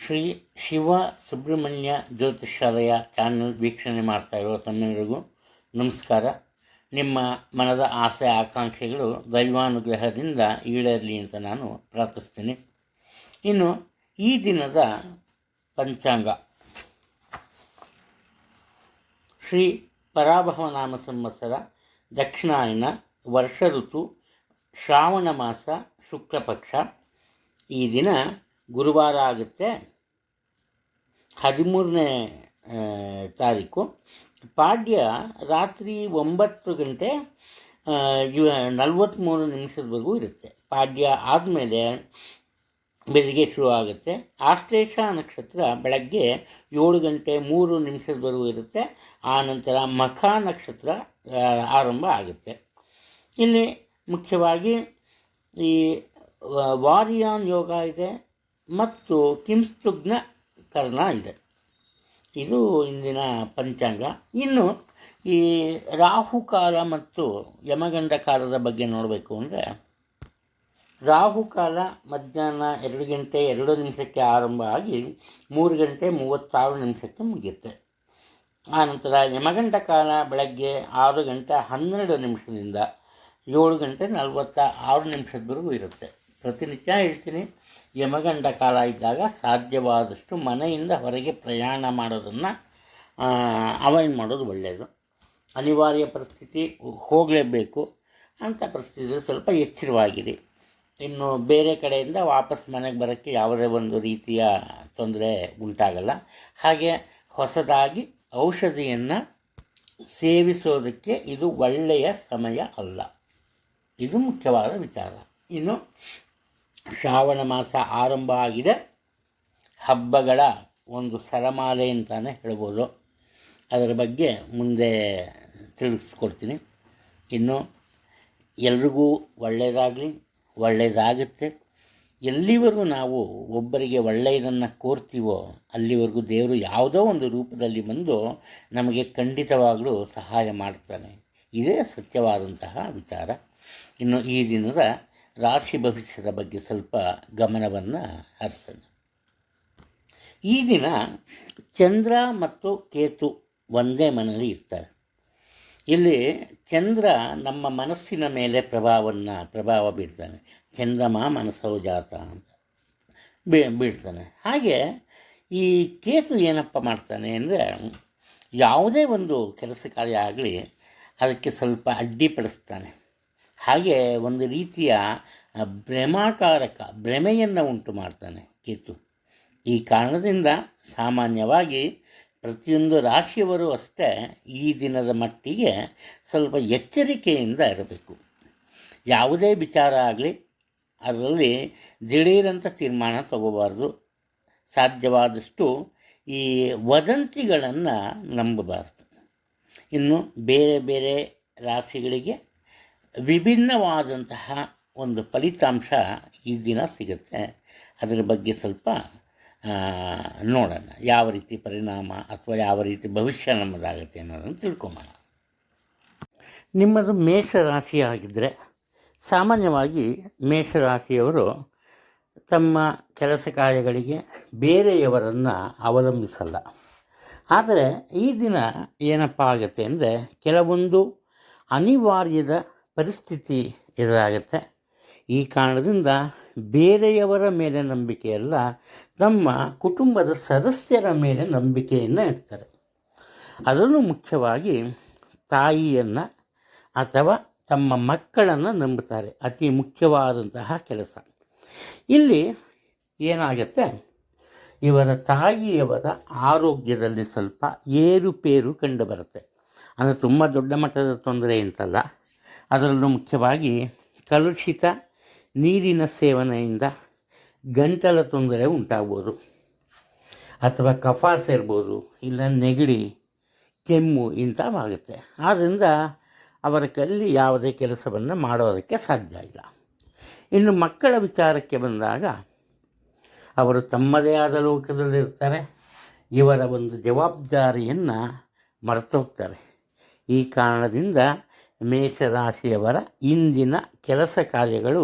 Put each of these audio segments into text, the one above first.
Shri Shiva Subrahmanya ಜ್ಯೋತಿಷಾಲಯ channel ವೀಕ್ಷಣೆ ಮಾಡ್ತಾ ಇರೋ ತಮ್ಮೆಲ್ಲರಿಗೂ ನಮಸ್ಕಾರ. ನಿಮ್ಮ ಮನದ ಆಸೆ ಆಕಾಂಕ್ಷೆಗಳು ದೈವಾನುಗ್ರಹದಿಂದ ಈಡೇರಲಿ ಅಂತ ನಾನು ಪ್ರಾರ್ಥಿಸ್ತೀನಿ. ಇನ್ನು ಈ ದಿನದ ಪಂಚಾಂಗ ಶ್ರೀ ಪರಾಭವ ನಾಮ ಸಂವತ್ಸರ, ದಕ್ಷಿಣಾಯನ, ವರ್ಷ ಋತು, ಶ್ರಾವಣ ಮಾಸ, ಶುಕ್ಲ ಪಕ್ಷ. ಈ ದಿನ ಗುರುವಾರ ಆಗುತ್ತೆ, 13ನೇ ತಾರೀಕು. ಪಾಡ್ಯ ರಾತ್ರಿ 9 ಗಂಟೆ 43 ನಿಮಿಷದವರೆಗೂ ಇರುತ್ತೆ. ಪಾಡ್ಯ ಆದಮೇಲೆ ಬೆಳಿಗ್ಗೆ ಶುರು ಆಗುತ್ತೆ. ಆಶ್ಲೇಷ ನಕ್ಷತ್ರ ಬೆಳಗ್ಗೆ 7 ಗಂಟೆ 3 ನಿಮಿಷದವರೆಗೂ ಇರುತ್ತೆ. ಆ ನಂತರ ಮಖ ನಕ್ಷತ್ರ ಆರಂಭ ಆಗುತ್ತೆ. ಇಲ್ಲಿ ಮುಖ್ಯವಾಗಿ ಈ ವಾರಿಯಾನ್ ಯೋಗ ಇದೆ ಮತ್ತು ಕಿಂಸ್ತುಗ್ನ ಕರ್ಣ ಇದೆ. ಇದು ಇಂದಿನ ಪಂಚಾಂಗ. ಇನ್ನು ಈ ರಾಹುಕಾಲ ಮತ್ತು ಯಮಗಂಡ ಕಾಲದ ಬಗ್ಗೆ ನೋಡಬೇಕು ಅಂದರೆ, ರಾಹುಕಾಲ ಮಧ್ಯಾಹ್ನ 2 ಗಂಟೆ 2 ನಿಮಿಷಕ್ಕೆ ಆರಂಭ ಆಗಿ 3 ಗಂಟೆ 36 ನಿಮಿಷಕ್ಕೆ ಮುಗಿಯುತ್ತೆ. ಆನಂತರ ಯಮಗಂಡ ಕಾಲ ಬೆಳಗ್ಗೆ 6 ಗಂಟೆ 12 ನಿಮಿಷದಿಂದ 7 ಗಂಟೆ 46 ನಿಮಿಷದವರೆಗೂ ಇರುತ್ತೆ. ಪ್ರತಿನಿತ್ಯ ಹೇಳ್ತೀನಿ, ಯಮಗಂಡ ಕಾಲ ಇದ್ದಾಗ ಸಾಧ್ಯವಾದಷ್ಟು ಮನೆಯಿಂದ ಹೊರಗೆ ಪ್ರಯಾಣ ಮಾಡೋದನ್ನು ಅವಾಯ್ಡ್ ಮಾಡೋದು ಒಳ್ಳೆಯದು. ಅನಿವಾರ್ಯ ಪರಿಸ್ಥಿತಿ ಹೋಗಲೇಬೇಕು ಅಂಥ ಪರಿಸ್ಥಿತಿಯಲ್ಲಿ ಸ್ವಲ್ಪ ಎಚ್ಚರವಾಗಿರಿ. ಇನ್ನು ಬೇರೆ ಕಡೆಯಿಂದ ವಾಪಸ್ ಮನೆಗೆ ಬರೋಕ್ಕೆ ಯಾವುದೇ ಒಂದು ರೀತಿಯ ತೊಂದರೆ ಉಂಟಾಗಲ್ಲ. ಹಾಗೆ ಹೊಸದಾಗಿ ಔಷಧಿಯನ್ನು ಸೇವಿಸೋದಕ್ಕೆ ಇದು ಒಳ್ಳೆಯ ಸಮಯ ಅಲ್ಲ. ಇದು ಮುಖ್ಯವಾದ ವಿಚಾರ. ಇನ್ನು ಶ್ರಾವಣ ಮಾಸ ಆರಂಭ ಆಗಿದೆ. ಹಬ್ಬಗಳ ಒಂದು ಸರಮಾಲೆ ಅಂತಲೇ ಹೇಳ್ಬೋದು. ಅದರ ಬಗ್ಗೆ ಮುಂದೆ ತಿಳಿಸ್ಕೊಡ್ತೀನಿ. ಇನ್ನು ಎಲ್ರಿಗೂ ಒಳ್ಳೆಯದಾಗಲಿ, ಒಳ್ಳೆಯದಾಗುತ್ತೆ. ಎಲ್ಲಿವರೆಗೂ ನಾವು ಒಬ್ಬರಿಗೆ ಒಳ್ಳೆಯದನ್ನು ಕೋರ್ತೀವೋ ಅಲ್ಲಿವರೆಗೂ ದೇವರು ಯಾವುದೋ ಒಂದು ರೂಪದಲ್ಲಿ ಬಂದು ನಮಗೆ ಖಂಡಿತವಾಗಲೂ ಸಹಾಯ ಮಾಡ್ತಾನೆ. ಇದೇ ಸತ್ಯವಾದಂತಹ ವಿಚಾರ. ಇನ್ನು ಈ ದಿನದ ರಾಶಿ ಭವಿಷ್ಯದ ಬಗ್ಗೆ ಸ್ವಲ್ಪ ಗಮನವನ್ನು ಹರಿಸೋಣ. ಈ ದಿನ ಚಂದ್ರ ಮತ್ತು ಕೇತು ಒಂದೇ ಮನೆಯಲ್ಲಿ ಇರ್ತಾರೆ. ಇಲ್ಲಿ ಚಂದ್ರ ನಮ್ಮ ಮನಸ್ಸಿನ ಮೇಲೆ ಪ್ರಭಾವ ಬೀರ್ತಾನೆ. ಚಂದ್ರಮ ಮನಸ್ಸೋ ಜಾತ ಅಂತ ಬೀಳ್ತಾನೆ. ಹಾಗೆ ಈ ಕೇತು ಏನಪ್ಪ ಮಾಡ್ತಾನೆ ಅಂದರೆ, ಯಾವುದೇ ಒಂದು ಕೆಲಸ ಕಾರ್ಯ ಆಗಲಿ ಅದಕ್ಕೆ ಸ್ವಲ್ಪ ಅಡ್ಡಿಪಡಿಸ್ತಾನೆ. ಹಾಗೆ ಒಂದು ರೀತಿಯ ಭ್ರಮೆಯನ್ನು ಉಂಟು ಮಾಡ್ತಾನೆ ಕೇತು. ಈ ಕಾರಣದಿಂದ ಸಾಮಾನ್ಯವಾಗಿ ಪ್ರತಿಯೊಂದು ರಾಶಿಯವರು ಅಷ್ಟೇ ಈ ದಿನದ ಮಟ್ಟಿಗೆ ಸ್ವಲ್ಪ ಎಚ್ಚರಿಕೆಯಿಂದ ಇರಬೇಕು. ಯಾವುದೇ ವಿಚಾರ ಆಗಲಿ ಅದರಲ್ಲಿ ದಿಢೀರಂತ ತೀರ್ಮಾನ ತಗೋಬಾರ್ದು. ಸಾಧ್ಯವಾದಷ್ಟು ಈ ವದಂತಿಗಳನ್ನು ನಂಬಬಾರ್ದು. ಇನ್ನು ಬೇರೆ ಬೇರೆ ರಾಶಿಗಳಿಗೆ ವಿಭಿನ್ನವಾದಂತಹ ಒಂದು ಫಲಿತಾಂಶ ಈ ದಿನ ಸಿಗುತ್ತೆ. ಅದರ ಬಗ್ಗೆ ಸ್ವಲ್ಪ ನೋಡೋಣ, ಯಾವ ರೀತಿ ಪರಿಣಾಮ ಅಥವಾ ಯಾವ ರೀತಿ ಭವಿಷ್ಯ ನಮ್ಮದಾಗುತ್ತೆ ಅನ್ನೋದನ್ನು ತಿಳ್ಕೊಂಬೋಣ. ನಿಮ್ಮದು ಮೇಷರಾಶಿ ಆಗಿದ್ದರೆ ಸಾಮಾನ್ಯವಾಗಿ ಮೇಷರಾಶಿಯವರು ತಮ್ಮ ಕೆಲಸ ಕಾರ್ಯಗಳಿಗೆ ಬೇರೆಯವರನ್ನು ಅವಲಂಬಿಸಲ್ಲ. ಆದರೆ ಈ ದಿನ ಏನಪ್ಪ ಆಗುತ್ತೆ ಅಂದರೆ, ಕೆಲವೊಂದು ಅನಿವಾರ್ಯದ ಪರಿಸ್ಥಿತಿ ಎದುರಾಗುತ್ತೆ. ಈ ಕಾರಣದಿಂದ ಬೇರೆಯವರ ಮೇಲೆ ನಂಬಿಕೆಯಲ್ಲ, ತಮ್ಮ ಕುಟುಂಬದ ಸದಸ್ಯರ ಮೇಲೆ ನಂಬಿಕೆಯನ್ನು ಇಡ್ತಾರೆ. ಅದರಲ್ಲೂ ಮುಖ್ಯವಾಗಿ ತಾಯಿಯನ್ನು ಅಥವಾ ತಮ್ಮ ಮಕ್ಕಳನ್ನು ನಂಬುತ್ತಾರೆ. ಅತಿ ಮುಖ್ಯವಾದಂತಹ ಕೆಲಸ. ಇಲ್ಲಿ ಏನಾಗುತ್ತೆ, ಇವರ ತಾಯಿಯವರ ಆರೋಗ್ಯದಲ್ಲಿ ಸ್ವಲ್ಪ ಏರುಪೇರು ಕಂಡುಬರುತ್ತೆ. ಅಂದರೆ ತುಂಬ ದೊಡ್ಡ ಮಟ್ಟದ ತೊಂದರೆ ಅಂತಲ್ಲ. ಅದರಲ್ಲೂ ಮುಖ್ಯವಾಗಿ ಕಲುಷಿತ ನೀರಿನ ಸೇವನೆಯಿಂದ ಗಂಟಲ ತೊಂದರೆ ಉಂಟಾಗ್ಬೋದು, ಅಥವಾ ಕಫ ಸೇರ್ಬೋದು, ಇಲ್ಲ ನೆಗಡಿ, ಕೆಮ್ಮು ಇಂಥವಾಗುತ್ತೆ. ಆದ್ದರಿಂದ ಅವರ ಕೈಯಲ್ಲಿ ಯಾವುದೇ ಕೆಲಸವನ್ನು ಮಾಡೋದಕ್ಕೆ ಸಾಧ್ಯ ಇಲ್ಲ. ಇನ್ನು ಮಕ್ಕಳ ವಿಚಾರಕ್ಕೆ ಬಂದಾಗ, ಅವರು ತಮ್ಮದೇ ಆದ ಲೋಕದಲ್ಲಿರ್ತಾರೆ. ಇವರ ಒಂದು ಜವಾಬ್ದಾರಿಯನ್ನು ಮರೆತೋಗ್ತಾರೆ. ಈ ಕಾರಣದಿಂದ ಮೇಷರಾಶಿಯವರ ಇಂದಿನ ಕೆಲಸ ಕಾರ್ಯಗಳು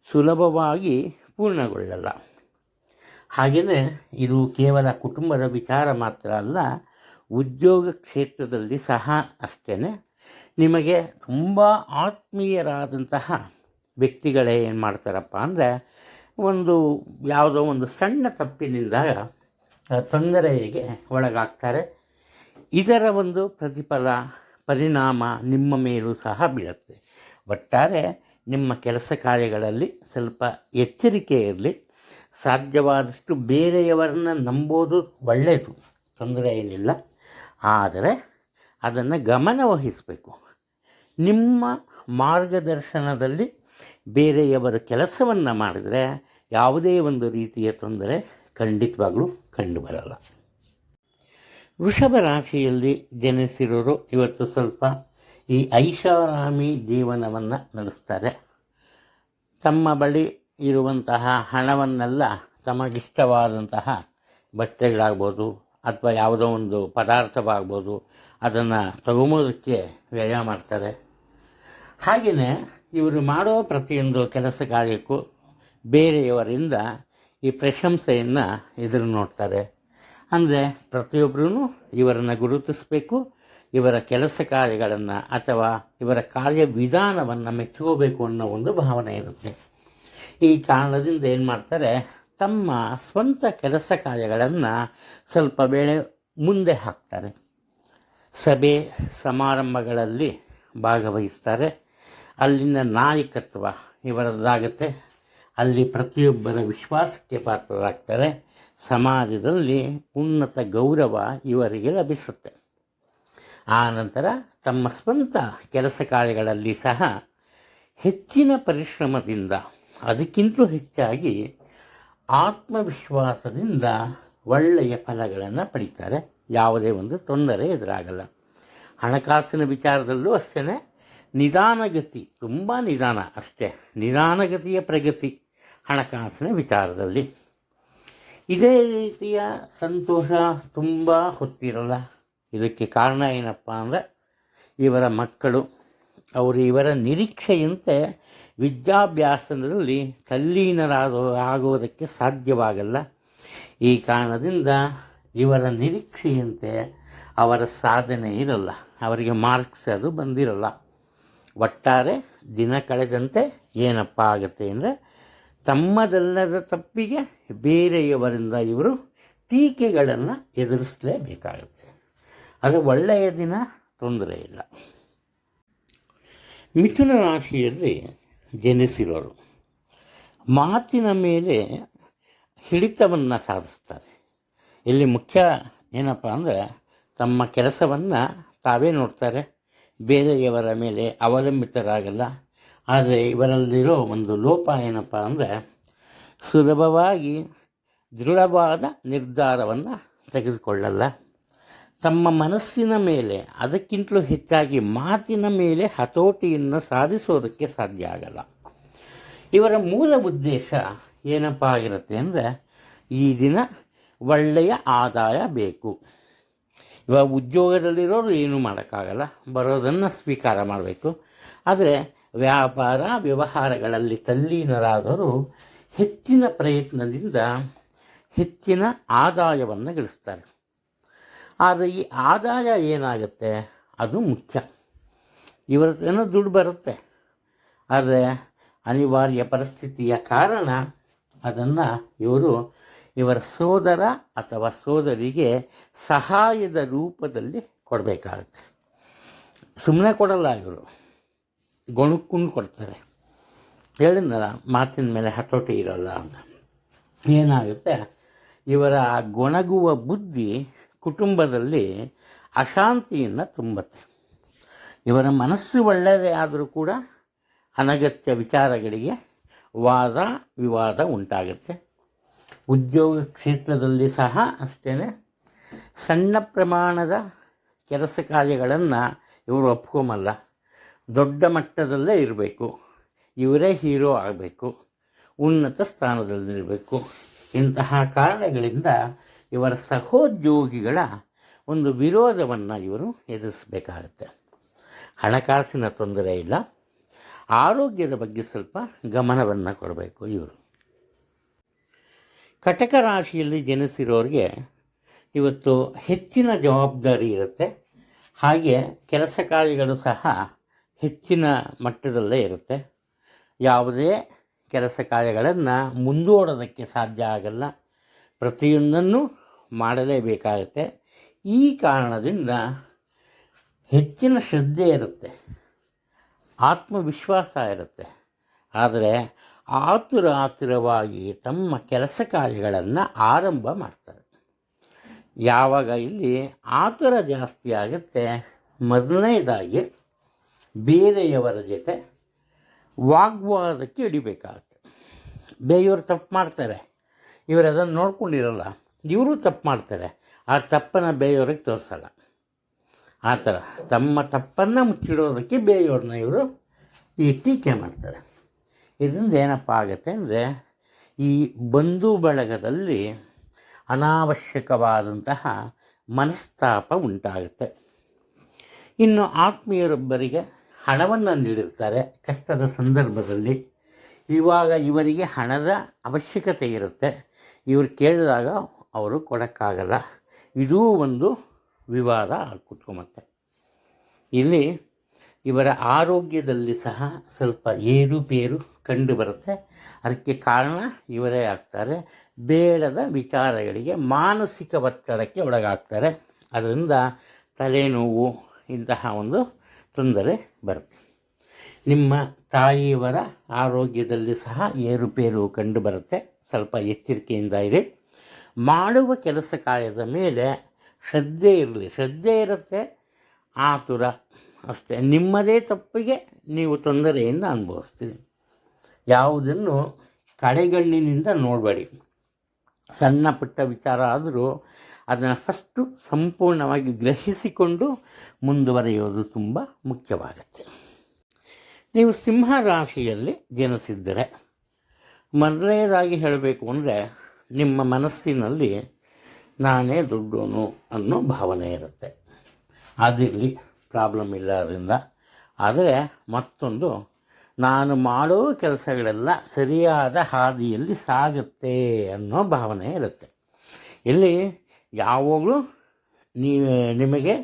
ಸುಲಭವಾಗಿ ಪೂರ್ಣಗೊಳ್ಳಲ್ಲ. ಹಾಗೆಯೇ ಇದು ಕೇವಲ ಕುಟುಂಬದ ವಿಚಾರ ಮಾತ್ರ ಅಲ್ಲ, ಉದ್ಯೋಗ ಕ್ಷೇತ್ರದಲ್ಲಿ ಸಹ ಅಷ್ಟೇ. ನಿಮಗೆ ತುಂಬ ಆತ್ಮೀಯರಾದಂತಹ ವ್ಯಕ್ತಿಗಳೇ ಏನು ಮಾಡ್ತಾರಪ್ಪ ಅಂದರೆ, ಯಾವುದೋ ಒಂದು ಸಣ್ಣ ತಪ್ಪಿನಿಂದ ತೊಂದರೆಗೆ ಒಳಗಾಗ್ತಾರೆ. ಇದರ ಒಂದು ಪರಿಣಾಮ ನಿಮ್ಮ ಮೇಲೂ ಸಹ ಬೀಳುತ್ತೆ. ಒಟ್ಟಾರೆ ನಿಮ್ಮ ಕೆಲಸ ಕಾರ್ಯಗಳಲ್ಲಿ ಸ್ವಲ್ಪ ಎಚ್ಚರಿಕೆ ಇರಲಿ. ಸಾಧ್ಯವಾದಷ್ಟು ಬೇರೆಯವರನ್ನು ನಂಬೋದು ಒಳ್ಳೆಯದು, ತೊಂದರೆ ಏನಿಲ್ಲ. ಆದರೆ ಅದನ್ನು ಗಮನವಹಿಸಬೇಕು. ನಿಮ್ಮ ಮಾರ್ಗದರ್ಶನದಲ್ಲಿ ಬೇರೆಯವರ ಕೆಲಸವನ್ನು ಮಾಡಿದರೆ ಯಾವುದೇ ಒಂದು ರೀತಿಯ ತೊಂದರೆ ಖಂಡಿತವಾಗಲೂ ಕಂಡುಬರಲ್ಲ. ವೃಷಭ ರಾಶಿಯಲ್ಲಿ ಜನಿಸಿರೋರು ಇವತ್ತು ಸ್ವಲ್ಪ ಈ ಐಷಾರಾಮಿ ಜೀವನವನ್ನು ನಡೆಸ್ತಾರೆ. ತಮ್ಮ ಬಳಿ ಇರುವಂತಹ ಹಣವನ್ನೆಲ್ಲ ತಮಗಿಷ್ಟವಾದಂತಹ ಬಟ್ಟೆಗಳಾಗ್ಬೋದು ಅಥವಾ ಯಾವುದೋ ಒಂದು ಪದಾರ್ಥವಾಗ್ಬೋದು ಅದನ್ನು ತಗೊಂಬೋದಕ್ಕೆ ವ್ಯಯ ಮಾಡ್ತಾರೆ. ಹಾಗೆಯೇ ಇವರು ಮಾಡೋ ಪ್ರತಿಯೊಂದು ಕೆಲಸ ಕಾರ್ಯಕ್ಕೂ ಬೇರೆಯವರಿಂದ ಈ ಪ್ರಶಂಸೆಯನ್ನು ಎದುರು ನೋಡ್ತಾರೆ. ಅಂದರೆ ಪ್ರತಿಯೊಬ್ಬರೂ ಇವರನ್ನು ಗುರುತಿಸಬೇಕು, ಇವರ ಕೆಲಸ ಕಾರ್ಯಗಳನ್ನು ಅಥವಾ ಇವರ ಕಾರ್ಯವಿಧಾನವನ್ನು ಮೆಚ್ಚುಕೋಬೇಕು ಅನ್ನೋ ಒಂದು ಭಾವನೆ ಇರುತ್ತೆ. ಈ ಕಾರಣದಿಂದ ಏನು ಮಾಡ್ತಾರೆ, ತಮ್ಮ ಸ್ವಂತ ಕೆಲಸ ಕಾರ್ಯಗಳನ್ನು ಸ್ವಲ್ಪ ವೇಳೆ ಮುಂದೆ ಹಾಕ್ತಾರೆ. ಸಭೆ ಸಮಾರಂಭಗಳಲ್ಲಿ ಭಾಗವಹಿಸ್ತಾರೆ. ಅಲ್ಲಿನ ನಾಯಕತ್ವ ಇವರದ್ದಾಗುತ್ತೆ. ಅಲ್ಲಿ ಪ್ರತಿಯೊಬ್ಬರ ವಿಶ್ವಾಸಕ್ಕೆ ಪಾತ್ರರಾಗ್ತಾರೆ. ಸಮಾಜದಲ್ಲಿ ಉನ್ನತ ಗೌರವ ಇವರಿಗೆ ಲಭಿಸುತ್ತೆ. ಆ ನಂತರ ತಮ್ಮ ಸ್ವಂತ ಕೆಲಸ ಕಾರ್ಯಗಳಲ್ಲಿ ಸಹ ಹೆಚ್ಚಿನ ಪರಿಶ್ರಮದಿಂದ, ಅದಕ್ಕಿಂತಲೂ ಹೆಚ್ಚಾಗಿ ಆತ್ಮವಿಶ್ವಾಸದಿಂದ ಒಳ್ಳೆಯ ಫಲಗಳನ್ನು ಪಡೀತಾರೆ. ಯಾವುದೇ ಒಂದು ತೊಂದರೆ ಎದುರಾಗಲ್ಲ. ಹಣಕಾಸಿನ ವಿಚಾರದಲ್ಲೂ ಅಷ್ಟೇ ನಿಧಾನಗತಿ, ತುಂಬ ನಿಧಾನ ಅಷ್ಟೇ, ನಿಧಾನಗತಿಯ ಪ್ರಗತಿ ಹಣಕಾಸಿನ ವಿಚಾರದಲ್ಲಿ. ಇದೇ ರೀತಿಯ ಸಂತೋಷ ತುಂಬ ಹೊತ್ತಿರಲ್ಲ. ಇದಕ್ಕೆ ಕಾರಣ ಏನಪ್ಪ ಅಂದರೆ, ಇವರ ಮಕ್ಕಳು ಇವರ ನಿರೀಕ್ಷೆಯಂತೆ ವಿದ್ಯಾಭ್ಯಾಸದಲ್ಲಿ ಆಗೋದಕ್ಕೆ ಸಾಧ್ಯವಾಗಲ್ಲ. ಈ ಕಾರಣದಿಂದ ಇವರ ನಿರೀಕ್ಷೆಯಂತೆ ಅವರ ಸಾಧನೆ ಇರಲ್ಲ, ಅವರಿಗೆ ಮಾರ್ಕ್ಸ್ ಅದು ಬಂದಿರಲ್ಲ. ಒಟ್ಟಾರೆ ದಿನ ಕಳೆದಂತೆ ಏನಪ್ಪ ಆಗುತ್ತೆ ಅಂದರೆ, ತಮ್ಮದಲ್ಲದ ತಪ್ಪಿಗೆ ಬೇರೆಯವರಿಂದ ಇವರು ಟೀಕೆಗಳನ್ನು ಎದುರಿಸಲೇಬೇಕಾಗುತ್ತೆ. ಅದು ಒಳ್ಳೆಯ ದಿನ, ತೊಂದರೆ ಇಲ್ಲ. ಮಿಥುನ ರಾಶಿಯಲ್ಲಿ ಜನಿಸಿರೋರು ಮಾತಿನ ಮೇಲೆ ಹಿಡಿತವನ್ನು ಸಾಧಿಸ್ತಾರೆ. ಇಲ್ಲಿ ಮುಖ್ಯ ಏನಪ್ಪ ಅಂದರೆ, ತಮ್ಮ ಕೆಲಸವನ್ನು ತಾವೇ ನೋಡ್ತಾರೆ, ಬೇರೆಯವರ ಮೇಲೆ ಅವಲಂಬಿತರಾಗಲ್ಲ. ಆದರೆ ಇವರಲ್ಲಿರೋ ಒಂದು ಲೋಪ ಏನಪ್ಪ ಅಂದರೆ, ಸುಲಭವಾಗಿ ದೃಢವಾದ ನಿರ್ಧಾರವನ್ನು ತೆಗೆದುಕೊಳ್ಳಲ್ಲ. ತಮ್ಮ ಮನಸ್ಸಿನ ಮೇಲೆ, ಅದಕ್ಕಿಂತಲೂ ಹೆಚ್ಚಾಗಿ ಮಾತಿನ ಮೇಲೆ ಹತೋಟಿಯನ್ನು ಸಾಧಿಸೋದಕ್ಕೆ ಸಾಧ್ಯ ಆಗಲ್ಲ. ಇವರ ಮೂಲ ಉದ್ದೇಶ ಏನಪ್ಪ ಆಗಿರುತ್ತೆ ಅಂದರೆ, ಈ ದಿನ ಒಳ್ಳೆಯ ಆದಾಯ ಬೇಕು. ಇವಾಗ ಉದ್ಯೋಗದಲ್ಲಿರೋರು ಏನೂ ಮಾಡೋಕ್ಕಾಗಲ್ಲ, ಬರೋದನ್ನು ಸ್ವೀಕಾರ ಮಾಡಬೇಕು. ಆದರೆ ವ್ಯಾಪಾರ ವ್ಯವಹಾರಗಳಲ್ಲಿ ತಲ್ಲೀನರಾದವರು ಹೆಚ್ಚಿನ ಪ್ರಯತ್ನದಿಂದ ಹೆಚ್ಚಿನ ಆದಾಯವನ್ನು ಗಳಿಸ್ತಾರೆ. ಆದರೆ ಈ ಆದಾಯ ಏನಾಗುತ್ತೆ ಅದು ಮುಖ್ಯ. ಇವರ ಏನೋ ದುಡ್ಡು ಬರುತ್ತೆ, ಆದರೆ ಅನಿವಾರ್ಯ ಪರಿಸ್ಥಿತಿಯ ಕಾರಣ ಅದನ್ನು ಇವರ ಸೋದರ ಅಥವಾ ಸೋದರಿಗೆ ಸಹಾಯದ ರೂಪದಲ್ಲಿ ಕೊಡಬೇಕಾಗುತ್ತೆ. ಸುಮ್ಮನೆ ಕೊಡಲ್ಲ, ಇವರು ಗೊಣಕ್ಕೊಂಡು ಕೊಡ್ತಾರೆ. ಹೇಳಿದ್ನಲ್ಲ, ಮಾತಿನ ಮೇಲೆ ಹತೋಟಿ ಇರಲ್ಲ ಅಂತ. ಏನಾಗುತ್ತೆ, ಇವರ ಗೊಣಗುವ ಬುದ್ಧಿ ಕುಟುಂಬದಲ್ಲಿ ಅಶಾಂತಿಯನ್ನು ತುಂಬುತ್ತೆ. ಇವರ ಮನಸ್ಸು ಒಳ್ಳೆಯದೇ ಆದರೂ ಕೂಡ ಅನಗತ್ಯ ವಿಚಾರಗಳಿಗೆ ವಾದ ವಿವಾದ ಉಂಟಾಗುತ್ತೆ. ಉದ್ಯೋಗ ಕ್ಷೇತ್ರದಲ್ಲಿ ಸಹ ಅಷ್ಟೇ ಸಣ್ಣ ಪ್ರಮಾಣದ ಕೆಲಸ ಕಾರ್ಯಗಳನ್ನು ಇವರು ಒಪ್ಕೊಂಬಲ್ಲ. ದೊಡ್ಡ ಮಟ್ಟದಲ್ಲೇ ಇರಬೇಕು, ಇವರೇ ಹೀರೋ ಆಗಬೇಕು, ಉನ್ನತ ಸ್ಥಾನದಲ್ಲಿರಬೇಕು. ಇಂತಹ ಕಾರಣಗಳಿಂದ ಇವರ ಸಹೋದ್ಯೋಗಿಗಳ ಒಂದು ವಿರೋಧವನ್ನು ಇವರು ಎದುರಿಸಬೇಕಾಗತ್ತೆ. ಹಣಕಾಸಿನ ತೊಂದರೆ ಇಲ್ಲ, ಆರೋಗ್ಯದ ಬಗ್ಗೆ ಸ್ವಲ್ಪ ಗಮನವನ್ನು ಕೊಡಬೇಕು ಇವರು. ಕಟಕ ರಾಶಿಯಲ್ಲಿ ಜನಿಸಿರೋರಿಗೆ ಇವತ್ತು ಹೆಚ್ಚಿನ ಜವಾಬ್ದಾರಿ ಇರುತ್ತೆ. ಹಾಗೆ ಕೆಲಸ ಕಾರ್ಯಗಳು ಸಹ ಹೆಚ್ಚಿನ ಮಟ್ಟದಲ್ಲೇ ಇರುತ್ತೆ. ಯಾವುದೇ ಕೆಲಸ ಕಾರ್ಯಗಳನ್ನು ಮುಂದೂಡೋದಕ್ಕೆ ಸಾಧ್ಯ ಆಗಲ್ಲ. ಪ್ರತಿಯೊಂದನ್ನು ಮಾಡಲೇಬೇಕಾಗುತ್ತೆ. ಈ ಕಾರಣದಿಂದ ಹೆಚ್ಚಿನ ಶ್ರದ್ಧೆ ಇರುತ್ತೆ, ಆತ್ಮವಿಶ್ವಾಸ ಇರುತ್ತೆ. ಆದರೆ ಆತುರವಾಗಿ ತಮ್ಮ ಕೆಲಸ ಕಾರ್ಯಗಳನ್ನು ಆರಂಭ ಮಾಡ್ತಾರೆ. ಯಾವಾಗ ಇಲ್ಲಿ ಆತುರ ಜಾಸ್ತಿ ಆಗುತ್ತೆ, ಮೊದಲನೇದಾಗಿ ಬೇರೆಯವರ ಜೊತೆ ವಾಗ್ವಾದಕ್ಕೆ ಇಳಿಬೇಕಾಗುತ್ತೆ. ಬೇರೆಯವರು ತಪ್ಪು ಮಾಡ್ತಾರೆ, ಇವರು ಅದನ್ನು ನೋಡ್ಕೊಂಡಿರಲ್ಲ, ಇವರು ತಪ್ಪು ಮಾಡ್ತಾರೆ. ಆ ತಪ್ಪನ್ನು ಬೇರೆಯವ್ರಿಗೆ ತೋರಿಸಲ್ಲ. ಆ ಥರ ತಮ್ಮ ತಪ್ಪನ್ನು ಮುಚ್ಚಿಡೋದಕ್ಕೆ ಬೇರೆಯವ್ರನ್ನ ಇವರು ಈ ಟೀಕೆ ಮಾಡ್ತಾರೆ. ಇದರಿಂದ ಏನಪ್ಪ ಆಗುತ್ತೆ ಅಂದರೆ, ಈ ಬಂಧು ಬಳಗದಲ್ಲಿ ಅನಾವಶ್ಯಕವಾದಂತಹ ಮನಸ್ತಾಪ ಉಂಟಾಗುತ್ತೆ. ಇನ್ನು ಆತ್ಮೀಯರೊಬ್ಬರಿಗೆ ಹಣವನ್ನು ನೀಡಿರ್ತಾರೆ ಕಷ್ಟದ ಸಂದರ್ಭದಲ್ಲಿ. ಇವಾಗ ಇವರಿಗೆ ಹಣದ ಅವಶ್ಯಕತೆ ಇರುತ್ತೆ, ಇವರು ಕೇಳಿದಾಗ ಅವರು ಕೊಡೋಕ್ಕಾಗಲ್ಲ. ಇದೂ ಒಂದು ವಿವಾದ ಕುತ್ಕೊಂಬತ್ತೆ. ಇಲ್ಲಿ ಇವರ ಆರೋಗ್ಯದಲ್ಲಿ ಸಹ ಸ್ವಲ್ಪ ಏರುಪೇರು ಕಂಡು ಬರುತ್ತೆ. ಅದಕ್ಕೆ ಕಾರಣ ಇವರೇ ಆಗ್ತಾರೆ. ಬೇಡದ ವಿಚಾರಗಳಿಗೆ ಮಾನಸಿಕ ಒತ್ತಡಕ್ಕೆ ಒಳಗಾಗ್ತಾರೆ. ಅದರಿಂದ ತಲೆನೋವು ಇಂತಹ ಒಂದು ತೊಂದರೆ ಬರುತ್ತೆ. ನಿಮ್ಮ ತಾಯಿಯವರ ಆರೋಗ್ಯದಲ್ಲಿ ಸಹ ಏರುಪೇರು ಕಂಡು ಬರುತ್ತೆ. ಸ್ವಲ್ಪ ಎಚ್ಚರಿಕೆಯಿಂದ ಇರಿ. ಮಾಡುವ ಕೆಲಸ ಕಾರ್ಯದ ಮೇಲೆ ಶ್ರದ್ಧೆ ಇರಲಿ. ಶ್ರದ್ಧೆ ಇರುತ್ತೆ, ಆತುರ ಅಷ್ಟೇ. ನಿಮ್ಮದೇ ತಪ್ಪಿಗೆ ನೀವು ತೊಂದರೆಯನ್ನು ಅನುಭವಿಸ್ತೀರಿ. ಯಾವುದನ್ನು ಕಡೆಗಣ್ಣಿನಿಂದ ನೋಡಬೇಡಿ. ಸಣ್ಣ ಪುಟ್ಟ ವಿಚಾರ ಆದರೂ ಅದನ್ನು ಫಸ್ಟು ಸಂಪೂರ್ಣವಾಗಿ ಗ್ರಹಿಸಿಕೊಂಡು ಮುಂದುವರಿಯೋದು ತುಂಬ ಮುಖ್ಯವಾಗುತ್ತೆ. ನೀವು ಸಿಂಹ ರಾಶಿಯಲ್ಲಿ ಜನಿಸಿದ್ದರೆ, ಮೊದಲನೇದಾಗಿ ಹೇಳಬೇಕು ಅಂದರೆ, ನಿಮ್ಮ ಮನಸ್ಸಿನಲ್ಲಿ ನಾನೇ ದೊಡ್ಡವನು ಅನ್ನೋ ಭಾವನೆ ಇರುತ್ತೆ. ಅದಿರಲಿ, ಪ್ರಾಬ್ಲಮ್ ಇಲ್ಲ ಅದರಿಂದ. ಆದರೆ ಮತ್ತೊಂದು, ನಾನು ಮಾಡೋ ಕೆಲಸಗಳೆಲ್ಲ ಸರಿಯಾದ ಹಾದಿಯಲ್ಲಿ ಸಾಗುತ್ತೆ ಅನ್ನೋ ಭಾವನೆ ಇರುತ್ತೆ. ಇಲ್ಲಿ ಯಾವಾಗಲೂ ನಿಮಗೆ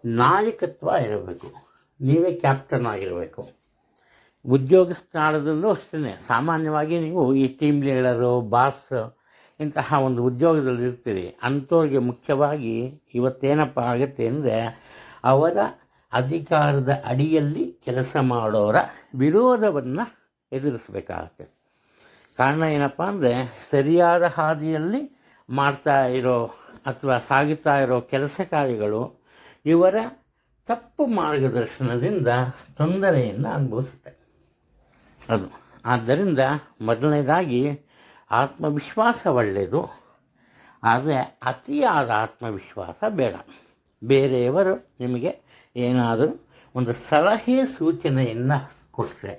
ನಾಯಕತ್ವ ಇರಬೇಕು, ನೀವೇ ಕ್ಯಾಪ್ಟನ್ ಆಗಿರಬೇಕು. ಉದ್ಯೋಗ ಸ್ಥಳದಲ್ಲೂ ಅಷ್ಟೇ. ಸಾಮಾನ್ಯವಾಗಿ ನೀವು ಈ ಟೀಮ್ ಲೀಡರು, ಬಾಸ್ ಇಂತಹ ಒಂದು ಉದ್ಯೋಗದಲ್ಲಿ ಇರ್ತೀರಿ. ಅಂಥವ್ರಿಗೆ ಮುಖ್ಯವಾಗಿ ಇವತ್ತೇನಪ್ಪ ಆಗುತ್ತೆ ಅಂದರೆ, ಅವರ ಅಧಿಕಾರದ ಅಡಿಯಲ್ಲಿ ಕೆಲಸ ಮಾಡೋರ ವಿರೋಧವನ್ನು ಎದುರಿಸಬೇಕಾಗತ್ತೆ. ಕಾರಣ ಏನಪ್ಪ ಅಂದರೆ, ಸರಿಯಾದ ಹಾದಿಯಲ್ಲಿ ಮಾಡ್ತಾ ಇರೋ ಅಥವಾ ಸಾಗುತ್ತಾ ಇರೋ ಕೆಲಸ ಕಾರ್ಯಗಳು ಇವರ ತಪ್ಪು ಮಾರ್ಗದರ್ಶನದಿಂದ ತೊಂದರೆಯನ್ನು ಅನುಭವಿಸುತ್ತೆ. ಅದು ಆದ್ದರಿಂದ ಮೊದಲನೇದಾಗಿ ಆತ್ಮವಿಶ್ವಾಸ ಒಳ್ಳೆಯದು, ಆದರೆ ಅತಿಯಾದ ಆತ್ಮವಿಶ್ವಾಸ ಬೇಡ. ಬೇರೆಯವರು ನಿಮಗೆ ಏನಾದರೂ ಒಂದು ಸಲಹೆ ಸೂಚನೆಯನ್ನು ಕೊಟ್ಟರೆ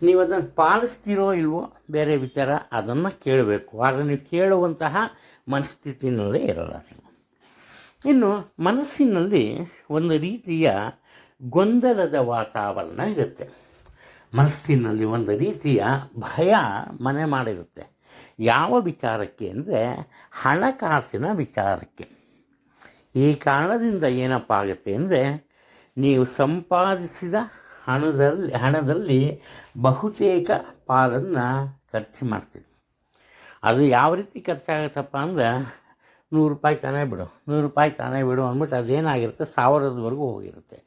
ನೀವು ಅದನ್ನು ಪಾಲಿಸ್ತೀರೋ ಇಲ್ವೋ ಬೇರೆ ವಿಚಾರ, ಅದನ್ನು ಕೇಳಬೇಕು. ಆದರೆ ನೀವು ಕೇಳುವಂತಹ ಮನಸ್ಥಿತಿನಲ್ಲೇ ಇರೋಲ್ಲ. ಇನ್ನು ಮನಸ್ಸಿನಲ್ಲಿ ಒಂದು ರೀತಿಯ ಗೊಂದಲದ ವಾತಾವರಣ ಇರುತ್ತೆ. ಮನಸ್ಸಿನಲ್ಲಿ ಒಂದು ರೀತಿಯ ಭಯ ಮನೆ ಮಾಡಿರುತ್ತೆ. ಯಾವ ವಿಚಾರಕ್ಕೆ ಅಂದರೆ, ಹಣಕಾಸಿನ ವಿಚಾರಕ್ಕೆ. ಈ ಕಾರಣದಿಂದ ಏನಪ್ಪ ಆಗುತ್ತೆ ಅಂದರೆ, ನೀವು ಸಂಪಾದಿಸಿದ ಹಣದಲ್ಲಿ ಬಹುತೇಕ ಪಾಲನ್ನು ಖರ್ಚು ಮಾಡ್ತೀವಿ. ಅದು ಯಾವ ರೀತಿ ಖರ್ಚಾಗುತ್ತಪ್ಪ ಅಂದರೆ, 100 ರೂಪಾಯಿ ತಾನೇ ಬಿಡು, 100 ರೂಪಾಯಿ ತಾನೇ ಬಿಡು ಅಂದ್ಬಿಟ್ಟು ಅದೇನಾಗಿರುತ್ತೆ, 1000ದವರೆಗೂ ಹೋಗಿರುತ್ತೆ.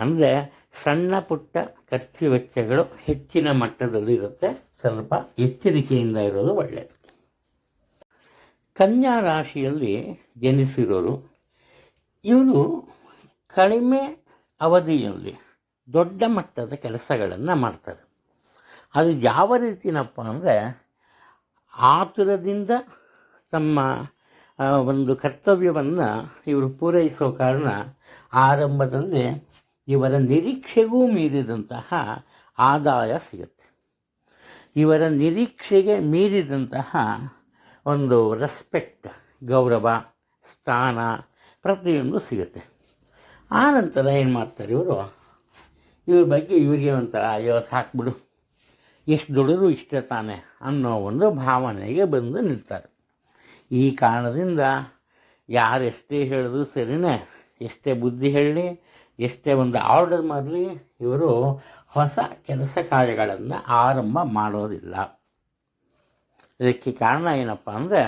ಅಂದರೆ ಸಣ್ಣ ಪುಟ್ಟ ಖರ್ಚು ವೆಚ್ಚಗಳು ಹೆಚ್ಚಿನ ಮಟ್ಟದಲ್ಲಿರುತ್ತೆ. ಸ್ವಲ್ಪ ಎಚ್ಚರಿಕೆಯಿಂದ ಇರೋದು ಒಳ್ಳೆಯದು. ಕನ್ಯಾ ರಾಶಿಯಲ್ಲಿ ಜನಿಸಿರೋರು, ಇವರು ಕಡಿಮೆ ಅವಧಿಯಲ್ಲಿ ದೊಡ್ಡ ಮಟ್ಟದ ಕೆಲಸಗಳನ್ನು ಮಾಡ್ತಾರೆ. ಅದು ಯಾವ ರೀತಿನಪ್ಪ ಅಂದರೆ, ಆತುರದಿಂದ ತಮ್ಮ ಒಂದು ಕರ್ತವ್ಯವನ್ನು ಇವರು ಪೂರೈಸೋ ಕಾರಣ ಆರಂಭದಲ್ಲಿ ಇವರ ನಿರೀಕ್ಷೆಗೂ ಮೀರಿದಂತಹ ಆದಾಯ ಸಿಗುತ್ತೆ. ಇವರ ನಿರೀಕ್ಷೆಗೆ ಮೀರಿದಂತಹ ಒಂದು ರೆಸ್ಪೆಕ್ಟ್, ಗೌರವ, ಸ್ಥಾನ ಪ್ರತಿಯೊಂದು ಸಿಗುತ್ತೆ. ಆ ನಂತರ ಏನು ಮಾಡ್ತಾರೆ ಇವ್ರ ಬಗ್ಗೆ ಇವರಿಗೆ ಒಂಥರ, ಅಯ್ಯೋ ಸಾಕ್ಬಿಡು, ಎಷ್ಟು ದುಡಿದ್ರು ಇಷ್ಟೇ ತಾನೆ ಅನ್ನೋ ಒಂದು ಭಾವನೆಗೆ ಬಂದು ನಿಲ್ತಾರೆ. ಈ ಕಾರಣದಿಂದ ಯಾರೆಷ್ಟೇ ಹೇಳಿದ್ರು ಸರಿನೇ, ಎಷ್ಟೇ ಬುದ್ಧಿ ಹೇಳಿ, ಎಷ್ಟೇ ಒಂದು ಆರ್ಡರ್ ಮಾಡಲಿ, ಇವರು ಹೊಸ ಕೆಲಸ ಕಾರ್ಯಗಳನ್ನು ಆರಂಭ ಮಾಡೋದಿಲ್ಲ. ಇದಕ್ಕೆ ಕಾರಣ ಏನಪ್ಪ ಅಂದರೆ,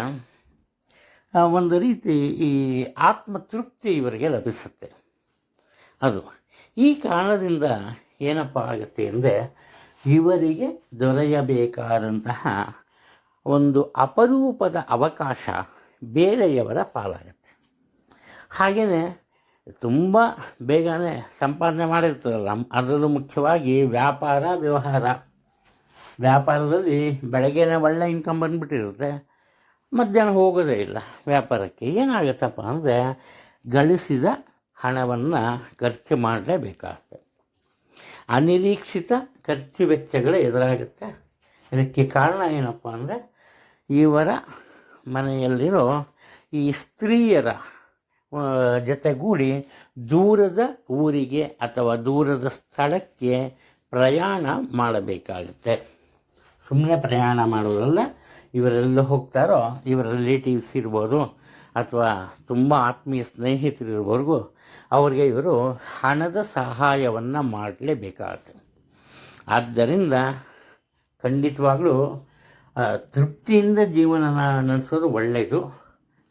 ಒಂದು ರೀತಿ ಈ ಆತ್ಮತೃಪ್ತಿ ಇವರಿಗೆ ಲಭಿಸುತ್ತೆ. ಅದು ಈ ಕಾರಣದಿಂದ ಏನಪ್ಪ ಆಗುತ್ತೆ ಅಂದರೆ, ಇವರಿಗೆ ದೊರೆಯಬೇಕಾದಂತಹ ಒಂದು ಅಪರೂಪದ ಅವಕಾಶ ಬೇರೆಯವರ ಪಾಲಾಗುತ್ತೆ. ಹಾಗೆಯೇ ತುಂಬ ಬೇಗನೆ ಸಂಪಾದನೆ ಮಾಡಿರ್ತಾರಲ್ಲ, ಅದರಲ್ಲೂ ಮುಖ್ಯವಾಗಿ ವ್ಯಾಪಾರದಲ್ಲಿ ಬೆಳಗ್ಗೆನೇ ಒಳ್ಳೆ ಇನ್ಕಮ್ ಬಂದುಬಿಟ್ಟಿರುತ್ತೆ, ಮಧ್ಯಾಹ್ನ ಹೋಗೋದೇ ಇಲ್ಲ ವ್ಯಾಪಾರಕ್ಕೆ. ಏನಾಗುತ್ತಪ್ಪ ಅಂದರೆ, ಗಳಿಸಿದ ಹಣವನ್ನು ಖರ್ಚು ಮಾಡಲೇಬೇಕಾಗುತ್ತೆ. ಅನಿರೀಕ್ಷಿತ ಖರ್ಚು ವೆಚ್ಚಗಳು ಎದುರಾಗುತ್ತೆ. ಇದಕ್ಕೆ ಕಾರಣ ಏನಪ್ಪ ಅಂದರೆ, ಇವರ ಮನೆಯಲ್ಲಿರೋ ಈ ಸ್ತ್ರೀಯರ ಜೊತೆಗೂಡಿ ದೂರದ ಊರಿಗೆ ಅಥವಾ ದೂರದ ಸ್ಥಳಕ್ಕೆ ಪ್ರಯಾಣ ಮಾಡಬೇಕಾಗುತ್ತೆ. ಸುಮ್ಮನೆ ಪ್ರಯಾಣ ಮಾಡೋದಲ್ಲ, ಇವರೆಲ್ಲ ಹೋಗ್ತಾರೋ ಇವರ ರಿಲೇಟಿವ್ಸ್ ಇರ್ಬೋದು ಅಥವಾ ತುಂಬ ಆತ್ಮೀಯ ಸ್ನೇಹಿತರಿರ್ವರೆಗೂ ಅವರಿಗೆ ಇವರು ಹಣದ ಸಹಾಯವನ್ನು ಮಾಡಲೇಬೇಕಾಗುತ್ತೆ. ಆದ್ದರಿಂದ ಖಂಡಿತವಾಗಲೂ ತೃಪ್ತಿಯಿಂದ ಜೀವನ ನಡೆಸೋದು ಒಳ್ಳೆಯದು.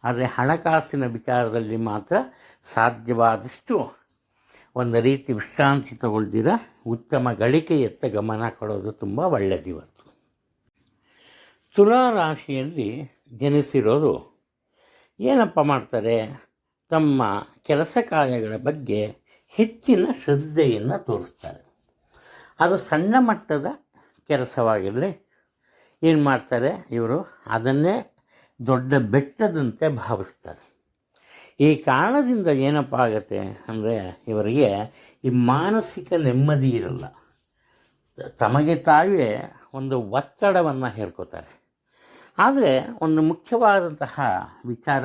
ಆದರೆ ಹಣಕಾಸಿನ ವಿಚಾರದಲ್ಲಿ ಮಾತ್ರ ಸಾಧ್ಯವಾದಷ್ಟು ಒಂದು ರೀತಿ ವಿಶ್ರಾಂತಿ ತಗೊಳ್ದಿರ ಉತ್ತಮ ಗಳಿಕೆಯತ್ತ ಗಮನ ಕೊಡೋದು ತುಂಬ ಒಳ್ಳೆಯದು. ಇವತ್ತು ತುಲಾ ರಾಶಿಯಲ್ಲಿ ಜನಿಸಿರೋರು ಏನಪ್ಪ ಮಾಡ್ತಾರೆ, ತಮ್ಮ ಕೆಲಸ ಕಾರ್ಯಗಳ ಬಗ್ಗೆ ಹೆಚ್ಚಿನ ಶ್ರದ್ಧೆಯನ್ನು ತೋರಿಸ್ತಾರೆ. ಅದು ಸಣ್ಣ ಮಟ್ಟದ ಕೆಲಸವಾಗಿರಲಿ, ಏನು ಮಾಡ್ತಾರೆ ಇವರು ಅದನ್ನೇ ದೊಡ್ಡ ಬೆಟ್ಟದಂತೆ ಭಾವಿಸ್ತಾರೆ. ಈ ಕಾರಣದಿಂದ ಏನಪ್ಪ ಆಗುತ್ತೆ ಅಂದರೆ, ಇವರಿಗೆ ಈ ಮಾನಸಿಕ ನೆಮ್ಮದಿ ಇರಲ್ಲ. ತಮಗೆ ತಾವೇ ಒಂದು ಒತ್ತಡವನ್ನು ಹೇರ್ಕೋತಾರೆ. ಆದರೆ ಒಂದು ಮುಖ್ಯವಾದಂತಹ ವಿಚಾರ,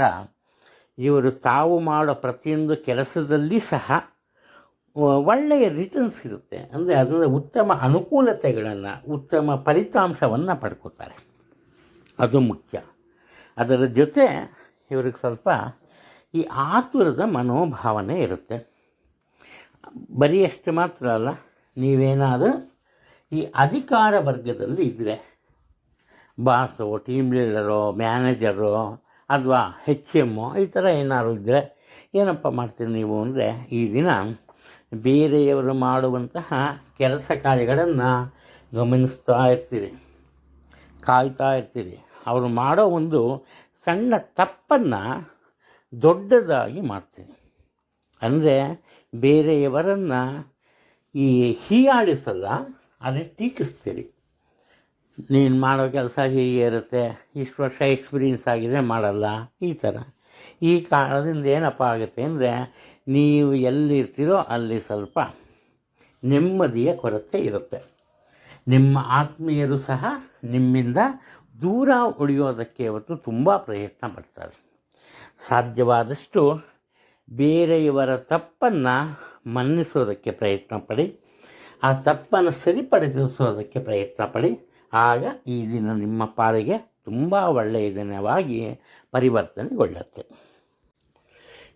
ಇವರು ತಾವು ಮಾಡೋ ಪ್ರತಿಯೊಂದು ಕೆಲಸದಲ್ಲಿ ಸಹ ಒಳ್ಳೆಯ ರಿಟರ್ನ್ಸ್ ಇರುತ್ತೆ. ಅಂದರೆ ಅದರಿಂದ ಉತ್ತಮ ಅನುಕೂಲತೆಗಳನ್ನು, ಉತ್ತಮ ಫಲಿತಾಂಶವನ್ನು ಪಡ್ಕೋತಾರೆ. ಅದು ಮುಖ್ಯ. ಅದರ ಜೊತೆ ಇವ್ರಿಗೆ ಸ್ವಲ್ಪ ಈ ಆತುರದ ಮನೋಭಾವನೆ ಇರುತ್ತೆ. ಬರೀ ಅಷ್ಟು ಮಾತ್ರ ಅಲ್ಲ, ನೀವೇನಾದರೂ ಈ ಅಧಿಕಾರ ವರ್ಗದಲ್ಲಿ ಇದ್ದರೆ, ಬಾಸು, ಟೀಮ್ ಲೀಡರೋ, ಮ್ಯಾನೇಜರೋ ಅಥವಾ HM ಈ ಥರ ಏನಾದ್ರು ಇದ್ದರೆ ಏನಪ್ಪ ಮಾಡ್ತೀರಿ ನೀವು ಅಂದರೆ, ಈ ದಿನ ಬೇರೆಯವರು ಮಾಡುವಂತಹ ಕೆಲಸ ಕಾರ್ಯಗಳನ್ನು ಗಮನಿಸ್ತಾ ಇರ್ತೀರಿ, ಕಾಯ್ತಾ ಇರ್ತೀರಿ. ಅವರು ಮಾಡೋ ಒಂದು ಸಣ್ಣ ತಪ್ಪನ್ನು ದೊಡ್ಡದಾಗಿ ಮಾಡ್ತೀನಿ. ಅಂದರೆ ಬೇರೆಯವರನ್ನು ಈ ಹೀಯಾಳಿಸಲ್ಲ, ಆದರೆ ಟೀಕಿಸ್ತೀರಿ. ನೀನು ಮಾಡೋ ಕೆಲಸ ಹೀಗೆ ಇರುತ್ತೆ, ಇಷ್ಟು ವರ್ಷ ಎಕ್ಸ್ಪೀರಿಯನ್ಸ್ ಆಗಿದೆ, ಮಾಡಲ್ಲ, ಈ ಥರ. ಈ ಕಾರಣದಿಂದ ಏನಪ್ಪ ಆಗುತ್ತೆ ಅಂದರೆ, ನೀವು ಎಲ್ಲಿರ್ತೀರೋ ಅಲ್ಲಿ ಸ್ವಲ್ಪ ನೆಮ್ಮದಿಯ ಕೊರತೆ ಇರುತ್ತೆ. ನಿಮ್ಮ ಆತ್ಮೀಯರು ಸಹ ನಿಮ್ಮಿಂದ ದೂರ ಉಳಿಯೋದಕ್ಕೆ ಇವತ್ತು ತುಂಬ ಪ್ರಯತ್ನ ಪಡ್ತಾರೆ. ಸಾಧ್ಯವಾದಷ್ಟು ಬೇರೆಯವರ ತಪ್ಪನ್ನು ಮನ್ನಿಸೋದಕ್ಕೆ ಪ್ರಯತ್ನ ಪಡಿ, ಆ ತಪ್ಪನ್ನು ಸರಿಪಡಿಸೋದಕ್ಕೆ ಪ್ರಯತ್ನ ಪಡಿ. ಆಗ ಈ ದಿನ ನಿಮ್ಮ ಪಾಲಿಗೆ ತುಂಬ ಒಳ್ಳೆಯ ದಿನವಾಗಿ ಪರಿವರ್ತನೆಗೊಳ್ಳುತ್ತೆ.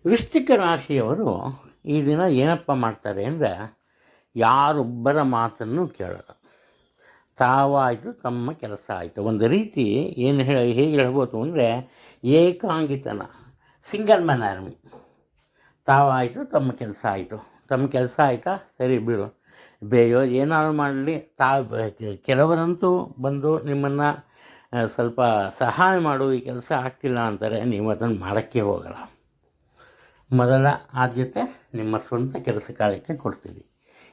ವೃಶ್ಚಿಕ ರಾಶಿಯವರು ಈ ದಿನ ಏನಪ್ಪ ಮಾಡ್ತಾರೆ ಅಂದರೆ, ಯಾರೊಬ್ಬರ ಮಾತನ್ನು ಕೇಳಲ್ಲ. ತಾವಾಯಿತು ತಮ್ಮ ಕೆಲಸ ಆಯಿತು. ಒಂದು ರೀತಿ ಹೇಗೆ ಹೇಳ್ಬೋದು ಅಂದರೆ, ಏಕಾಂಗಿತನ, ಸಿಂಗಲ್ ಮ್ಯಾನ್ ಆರ್ಮಿ. ತಾವಾಯಿತು ತಮ್ಮ ಕೆಲಸ ಆಯಿತು, ತಮ್ಮ ಕೆಲಸ ಆಯಿತಾ ಸರಿ ಬಿಡು, ಏನಾದ್ರು ಮಾಡಲಿ. ಕೆಲವರಂತೂ ಬಂದು ನಿಮ್ಮನ್ನು ಸ್ವಲ್ಪ ಸಹಾಯ ಮಾಡು, ಈ ಕೆಲಸ ಆಗ್ತಿಲ್ಲ ಅಂತಾರೆ, ನೀವು ಅದನ್ನು ಮಾಡೋಕ್ಕೆ ಹೋಗಲ್ಲ. ಮೊದಲ ಆದ್ಯತೆ ನಿಮ್ಮ ಸ್ವಂತ ಕೆಲಸ ಕಾರ್ಯಕ್ಕೆ ಕೊಡ್ತೀವಿ.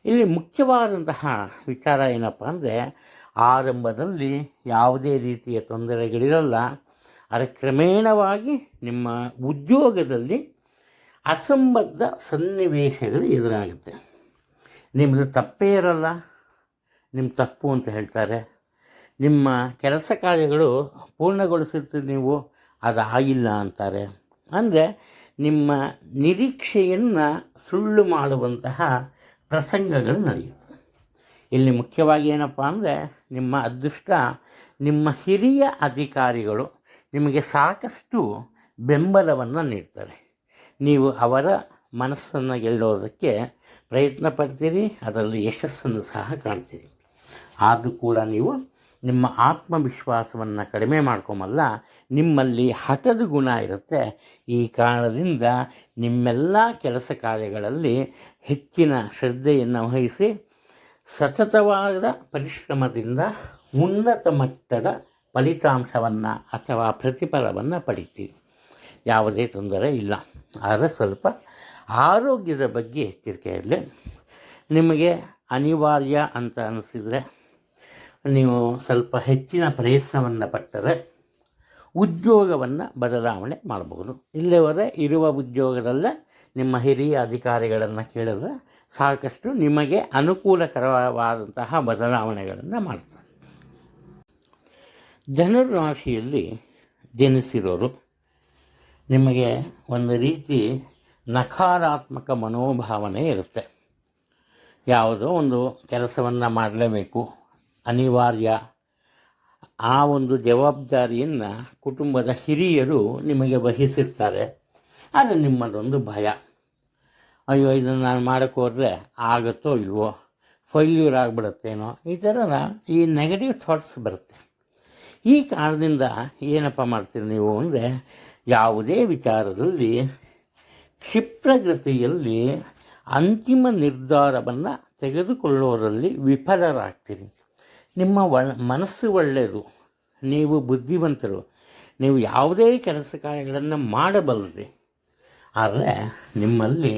ಇಲ್ಲಿ ಮುಖ್ಯವಾದಂತಹ ವಿಚಾರ ಏನಪ್ಪ ಅಂದರೆ, ಆರಂಭದಲ್ಲಿ ಯಾವುದೇ ರೀತಿಯ ತೊಂದರೆಗಳಿರಲ್ಲ. ಆದರೆ ಕ್ರಮೇಣವಾಗಿ ನಿಮ್ಮ ಉದ್ಯೋಗದಲ್ಲಿ ಅಸಂಬದ್ಧ ಸನ್ನಿವೇಶಗಳು ಎದುರಾಗುತ್ತೆ. ನಿಮ್ಮದು ತಪ್ಪೇ ಇರಲ್ಲ, ನಿಮ್ಮ ತಪ್ಪು ಅಂತ ಹೇಳ್ತಾರೆ. ನಿಮ್ಮ ಕೆಲಸ ಕಾರ್ಯಗಳು ಪೂರ್ಣಗೊಳಿಸುತ್ತೆ, ನೀವು ಅದಾಗಿಲ್ಲ ಅಂತಾರೆ. ಅಂದರೆ ನಿಮ್ಮ ನಿರೀಕ್ಷೆಯನ್ನು ಸುಳ್ಳು ಮಾಡುವಂತಹ ಪ್ರಸಂಗಗಳು ನಡೆಯುತ್ತೆ. ಇಲ್ಲಿ ಮುಖ್ಯವಾಗಿ ಏನಪ್ಪ ಅಂದರೆ, ನಿಮ್ಮ ಅದೃಷ್ಟ ನಿಮ್ಮ ಹಿರಿಯ ಅಧಿಕಾರಿಗಳು ನಿಮಗೆ ಸಾಕಷ್ಟು ಬೆಂಬಲವನ್ನು ನೀಡ್ತಾರೆ. ನೀವು ಅವರ ಮನಸ್ಸನ್ನು ಗೆಲ್ಲೋದಕ್ಕೆ ಪ್ರಯತ್ನ ಪಡ್ತೀರಿ, ಅದರಲ್ಲಿ ಯಶಸ್ಸನ್ನು ಸಹ ಕಾಣ್ತೀರಿ. ಆದರೂ ಕೂಡ ನೀವು ನಿಮ್ಮ ಆತ್ಮವಿಶ್ವಾಸವನ್ನು ಕಡಿಮೆ ಮಾಡ್ಕೊಂಬಲ್ಲ, ನಿಮ್ಮಲ್ಲಿ ಹಠದ ಗುಣ ಇರುತ್ತೆ. ಈ ಕಾರಣದಿಂದ ನಿಮ್ಮೆಲ್ಲ ಕೆಲಸ ಕಾರ್ಯಗಳಲ್ಲಿ ಹೆಚ್ಚಿನ ಶ್ರದ್ಧೆಯನ್ನು ವಹಿಸಿ ಸತತವಾದ ಪರಿಶ್ರಮದಿಂದ ಉನ್ನತ ಮಟ್ಟದ ಫಲಿತಾಂಶವನ್ನು ಅಥವಾ ಪ್ರತಿಫಲವನ್ನು ಪಡಿತೀವಿ. ಯಾವುದೇ ತೊಂದರೆ ಇಲ್ಲ. ಆದರೆ ಸ್ವಲ್ಪ ಆರೋಗ್ಯದ ಬಗ್ಗೆ ಎಚ್ಚರಿಕೆ ಇರಲಿ. ನಿಮಗೆ ಅನಿವಾರ್ಯ ಅಂತ ಅನಿಸಿದರೆ ನೀವು ಸ್ವಲ್ಪ ಹೆಚ್ಚಿನ ಪ್ರಯತ್ನವನ್ನು ಪಟ್ಟರೆ ಉದ್ಯೋಗವನ್ನು ಬದಲಾವಣೆ ಮಾಡಬಹುದು. ಇಲ್ಲಿವರೆ ಇರುವ ಉದ್ಯೋಗದಲ್ಲೇ ನಿಮ್ಮ ಹಿರಿಯ ಅಧಿಕಾರಿಗಳನ್ನು ಕೇಳಿದ್ರೆ ಸಾಕಷ್ಟು ನಿಮಗೆ ಅನುಕೂಲಕರವಾದಂತಹ ಬದಲಾವಣೆಗಳನ್ನು ಮಾಡ್ತಾರೆ. ಧನುರಾಶಿಯಲ್ಲಿ ಜನಿಸಿರೋರು ನಿಮಗೆ ಒಂದು ರೀತಿ ನಕಾರಾತ್ಮಕ ಮನೋಭಾವನೆ ಇರುತ್ತೆ. ಯಾವುದೋ ಒಂದು ಕೆಲಸವನ್ನು ಮಾಡಲೇಬೇಕು, ಅನಿವಾರ್ಯ. ಆ ಒಂದು ಜವಾಬ್ದಾರಿಯನ್ನು ಕುಟುಂಬದ ಹಿರಿಯರು ನಿಮಗೆ ವಹಿಸಿರ್ತಾರೆ. ಆದರೆ ನಿಮ್ಮದೊಂದು ಭಯ, ಅಯ್ಯೋ ಇದನ್ನು ನಾನು ಮಾಡೋಕ್ಕೆ ಹೋದರೆ ಆಗುತ್ತೋ ಇಲ್ವೋ, ಫೈಲ್ಯೂರ್ ಆಗಿಬಿಡುತ್ತೇನೋ, ಈ ಥರ ಈ ನೆಗೆಟಿವ್ ಥಾಟ್ಸ್ ಬರುತ್ತೆ. ಈ ಕಾರಣದಿಂದ ಏನಪ್ಪ ಮಾಡ್ತೀರಿ ನೀವು ಅಂದರೆ, ಯಾವುದೇ ವಿಚಾರದಲ್ಲಿ ಕ್ಷಿಪ್ರಗತಿಯಲ್ಲಿ ಅಂತಿಮ ನಿರ್ಧಾರವನ್ನು ತೆಗೆದುಕೊಳ್ಳೋದರಲ್ಲಿ ವಿಫಲರಾಗ್ತೀರಿ. ನಿಮ್ಮ ಮನಸ್ಸು ಒಳ್ಳೆಯದು, ನೀವು ಬುದ್ಧಿವಂತರು, ನೀವು ಯಾವುದೇ ಕೆಲಸ ಕಾರ್ಯಗಳನ್ನು ಮಾಡಬಲ್ಲರಿ. ಆದರೆ ನಿಮ್ಮಲ್ಲಿ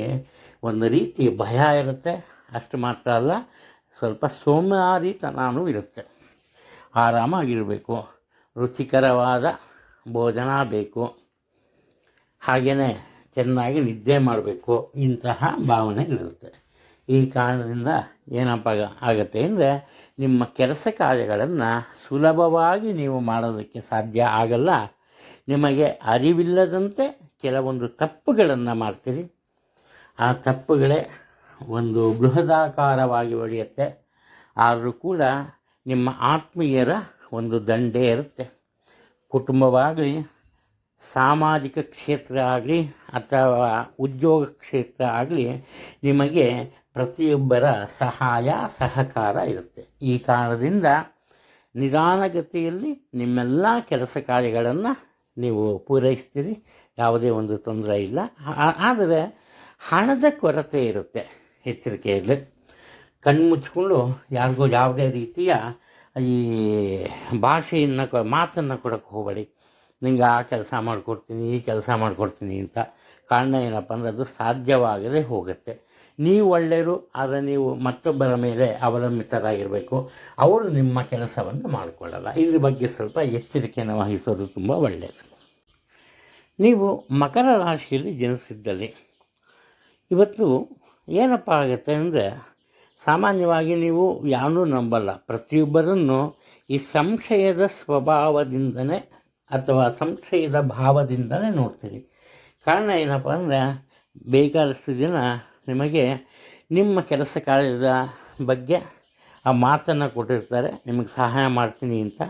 ಒಂದು ರೀತಿ ಭಯ ಇರುತ್ತೆ. ಅಷ್ಟು ಮಾತ್ರ ಅಲ್ಲ, ಸ್ವಲ್ಪ ಸೋಮಾರಿತನವೂ ಇರುತ್ತೆ. ಆರಾಮಾಗಿರಬೇಕು, ರುಚಿಕರವಾದ ಭೋಜನ ಬೇಕು, ಹಾಗೆಯೇ ಚೆನ್ನಾಗಿ ನಿದ್ದೆ ಮಾಡಬೇಕು, ಇಂತಹ ಭಾವನೆಗಳಿರುತ್ತೆ. ಈ ಕಾರಣದಿಂದ ಏನಪ್ಪ ಆಗುತ್ತೆ ಅಂದರೆ, ನಿಮ್ಮ ಕೆಲಸ ಕಾರ್ಯಗಳನ್ನು ಸುಲಭವಾಗಿ ನೀವು ಮಾಡೋದಕ್ಕೆ ಸಾಧ್ಯ ಆಗಲ್ಲ. ನಿಮಗೆ ಅರಿವಿಲ್ಲದಂತೆ ಕೆಲವೊಂದು ತಪ್ಪುಗಳನ್ನು ಮಾಡ್ತೀರಿ. ಆ ತಪ್ಪುಗಳೇ ಒಂದು ಬೃಹದಾಕಾರವಾಗಿ ಒಡೆಯುತ್ತೆ. ಆದರೂ ಕೂಡ ನಿಮ್ಮ ಆತ್ಮೀಯರ ಒಂದು ದಂಡೇ ಇರುತ್ತೆ. ಕುಟುಂಬವಾಗಲಿ, ಸಾಮಾಜಿಕ ಕ್ಷೇತ್ರ ಆಗಲಿ ಅಥವಾ ಉದ್ಯೋಗ ಕ್ಷೇತ್ರ ಆಗಲಿ, ನಿಮಗೆ ಪ್ರತಿಯೊಬ್ಬರ ಸಹಾಯ ಸಹಕಾರ ಇರುತ್ತೆ. ಈ ಕಾರಣದಿಂದ ನಿಧಾನಗತಿಯಲ್ಲಿ ನಿಮ್ಮೆಲ್ಲ ಕೆಲಸ ಕಾರ್ಯಗಳನ್ನು ನೀವು ಪೂರೈಸ್ತೀರಿ, ಯಾವುದೇ ಒಂದು ತೊಂದರೆ ಇಲ್ಲ. ಆದರೆ ಹಣದ ಕೊರತೆ ಇರುತ್ತೆ, ಎಚ್ಚರಿಕೆಯಲ್ಲಿ. ಕಣ್ಮುಚ್ಕೊಂಡು ಯಾರಿಗೂ ಯಾವುದೇ ರೀತಿಯ ಈ ಭಾಷೆಯನ್ನು ಮಾತನ್ನು ಕೊಡೋಕ್ಕೆ ಹೋಗಬೇಡಿ. ನಿಂಗೆ ಆ ಕೆಲಸ ಮಾಡಿಕೊಡ್ತೀನಿ, ಈ ಕೆಲಸ ಮಾಡಿಕೊಡ್ತೀನಿ ಅಂತ. ಕಾರಣ ಏನಪ್ಪ ಅಂದರೆ, ಅದು ಸಾಧ್ಯವಾಗದೆ ಹೋಗುತ್ತೆ. ನೀವು ಒಳ್ಳೆಯರು, ಆದರೆ ನೀವು ಮತ್ತೊಬ್ಬರ ಮೇಲೆ ಅವಲಂಬಿತರಾಗಿರಬೇಕು. ಅವರು ನಿಮ್ಮ ಕೆಲಸವನ್ನು ಮಾಡಿಕೊಳ್ಳಲ್ಲ. ಇದ್ರ ಬಗ್ಗೆ ಸ್ವಲ್ಪ ಎಚ್ಚರಿಕೆಯನ್ನು ವಹಿಸೋದು ತುಂಬ ಒಳ್ಳೆಯದು. ನೀವು ಮಕರ ರಾಶಿಯಲ್ಲಿ ಜನಿಸಿದ್ದಲ್ಲಿ ಇವತ್ತು ಏನಪ್ಪ ಆಗುತ್ತೆ ಅಂದರೆ, ಸಾಮಾನ್ಯವಾಗಿ ನೀವು ಯಾರನ್ನೂ ನಂಬಲ್ಲ. ಪ್ರತಿಯೊಬ್ಬರನ್ನು ಈ ಸಂಶಯದ ಸ್ವಭಾವದಿಂದನೇ ಅಥವಾ ಸಂಶಯದ ಭಾವದಿಂದಲೇ ನೋಡ್ತೀರಿ. ಕಾರಣ ಏನಪ್ಪ ಅಂದರೆ, ಬೇಕಾದಷ್ಟು ದಿನ ನಿಮಗೆ ನಿಮ್ಮ ಕೆಲಸ ಕಾರ್ಯದ ಬಗ್ಗೆ ಆ ಮಾತನ್ನು ಕೊಟ್ಟಿರ್ತಾರೆ, ನಿಮಗೆ ಸಹಾಯ ಮಾಡ್ತೀನಿ ಅಂತ.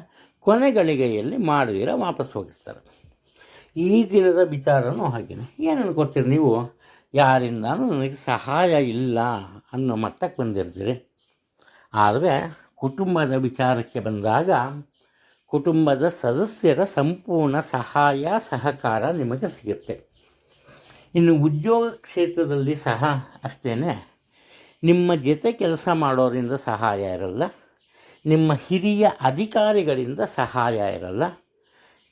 ಕೊನೆಗಳಿಗೆಯಲ್ಲಿ ಮಾಡಿದಿರ ವಾಪಸ್ ಹೋಗಿರ್ತಾರೆ. ಈ ದಿನದ ವಿಚಾರನೂ ಹಾಗೆಯೇ. ಏನು ಅನ್ಕೊಡ್ತೀರಿ ನೀವು, ಯಾರಿಂದನೂ ನನಗೆ ಸಹಾಯ ಇಲ್ಲ ಅನ್ನೋ ಮಟ್ಟಕ್ಕೆ ಬಂದಿರ್ತೀರಿ. ಆದರೆ ಕುಟುಂಬದ ವಿಚಾರಕ್ಕೆ ಬಂದಾಗ ಕುಟುಂಬದ ಸದಸ್ಯರ ಸಂಪೂರ್ಣ ಸಹಾಯ ಸಹಕಾರ ನಿಮಗೆ ಸಿಗುತ್ತೆ. ಇನ್ನು ಉದ್ಯೋಗ ಕ್ಷೇತ್ರದಲ್ಲಿ ಸಹ ಅಷ್ಟೇ. ನಿಮ್ಮ ಜೊತೆ ಕೆಲಸ ಮಾಡೋರಿಂದ ಸಹಾಯ ಇರಲ್ಲ, ನಿಮ್ಮ ಹಿರಿಯ ಅಧಿಕಾರಿಗಳಿಂದ ಸಹಾಯ ಇರಲ್ಲ.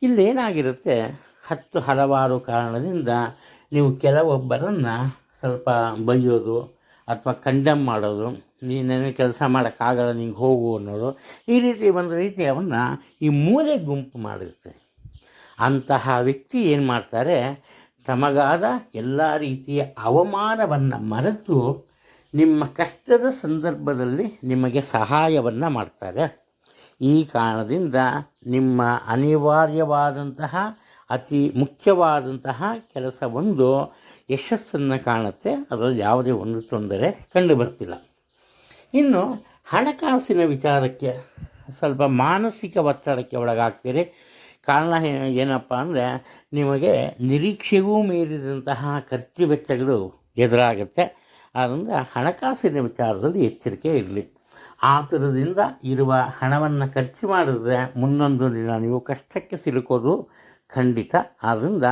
ಇಲ್ಲೇನಾಗಿರುತ್ತೆ, ಹಲವಾರು ಕಾರಣದಿಂದ ನೀವು ಕೆಲವೊಬ್ಬರನ್ನು ಸ್ವಲ್ಪ ಬೈಯೋದು ಅಥವಾ ಕಂಡೆಮ್ ಮಾಡೋದು, ನೀನೇನು ಕೆಲಸ ಮಾಡೋಕ್ಕಾಗಲ್ಲ, ನಿಂಗೆ ಹೋಗು ಅನ್ನೋದು, ಈ ರೀತಿ ಒಂದು ರೀತಿ ಅವನ್ನ ಈ ಮೂಲೆ ಗುಂಪು ಮಾಡಿರುತ್ತೆ. ಅಂತಹ ವ್ಯಕ್ತಿ ಏನು ಮಾಡ್ತಾರೆ, ತಮಗಾದ ಎಲ್ಲ ರೀತಿಯ ಅವಮಾನವನ್ನು ಮರೆತು ನಿಮ್ಮ ಕಷ್ಟದ ಸಂದರ್ಭದಲ್ಲಿ ನಿಮಗೆ ಸಹಾಯವನ್ನು ಮಾಡ್ತಾರೆ. ಈ ಕಾರಣದಿಂದ ನಿಮ್ಮ ಅನಿವಾರ್ಯವಾದಂತಹ ಅತಿ ಮುಖ್ಯವಾದಂತಹ ಕೆಲಸವೊಂದು ಯಶಸ್ಸನ್ನು ಕಾಣುತ್ತೆ. ಅದರಲ್ಲಿ ಯಾವುದೇ ಒಂದು ತೊಂದರೆ ಕಂಡು ಬರ್ತಿಲ್ಲ. ಇನ್ನು ಹಣಕಾಸಿನ ವಿಚಾರಕ್ಕೆ ಸ್ವಲ್ಪ ಮಾನಸಿಕ ಒತ್ತಡಕ್ಕೆ ಒಳಗಾಗ್ತೀರಿ. ಕಾರಣ ಏನಪ್ಪ ಅಂದರೆ ನಿಮಗೆ ನಿರೀಕ್ಷೆಗೂ ಮೀರಿದಂತಹ ಖರ್ಚು ವೆಚ್ಚಗಳು ಎದುರಾಗುತ್ತೆ. ಆದ್ದರಿಂದ ಹಣಕಾಸಿನ ವಿಚಾರದಲ್ಲಿ ಎಚ್ಚರಿಕೆ ಇರಲಿ. ಆ ಥರದಿಂದ ಇರುವ ಹಣವನ್ನು ಖರ್ಚು ಮಾಡಿದ್ರೆ ಮುಂದೊಂದು ದಿನ ನೀವು ಕಷ್ಟಕ್ಕೆ ಸಿಲುಕೋದು ಖಂಡಿತ. ಆದ್ದರಿಂದ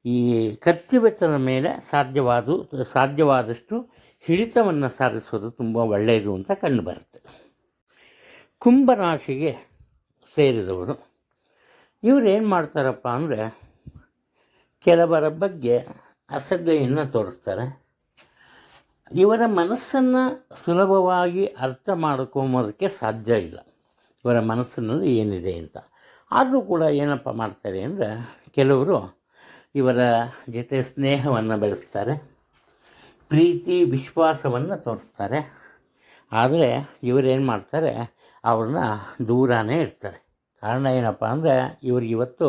ಈ ಖರ್ಚು ವೆಚ್ಚದ ಮೇಲೆ ಸಾಧ್ಯವಾದಷ್ಟು ಹಿಡಿತವನ್ನು ಸಾಧಿಸೋದು ತುಂಬ ಒಳ್ಳೆಯದು ಅಂತ ಕಂಡುಬರುತ್ತೆ. ಕುಂಭರಾಶಿಗೆ ಸೇರಿದವರು ಇವರು ಏನು ಮಾಡ್ತಾರಪ್ಪ ಅಂದರೆ ಕೆಲವರ ಬಗ್ಗೆ ಅಸಡ್ಡೆಯನ್ನು ತೋರಿಸ್ತಾರೆ. ಇವರ ಮನಸ್ಸನ್ನು ಸುಲಭವಾಗಿ ಅರ್ಥ ಮಾಡ್ಕೊಂಬೋದಕ್ಕೆ ಸಾಧ್ಯ ಇಲ್ಲ, ಇವರ ಮನಸ್ಸಿನಲ್ಲಿ ಏನಿದೆ ಅಂತ. ಆದರೂ ಕೂಡ ಏನಪ್ಪ ಮಾಡ್ತಾರೆ ಅಂದರೆ ಕೆಲವರು ಇವರ ಜೊತೆ ಸ್ನೇಹವನ್ನು ಬೆಳೆಸ್ತಾರೆ, ಪ್ರೀತಿ ವಿಶ್ವಾಸವನ್ನು ತೋರಿಸ್ತಾರೆ. ಆದರೆ ಇವರೇನು ಮಾಡ್ತಾರೆ, ಅವ್ರನ್ನ ದೂರನೇ ಇರ್ತಾರೆ. ಕಾರಣ ಏನಪ್ಪ ಅಂದರೆ ಇವತ್ತು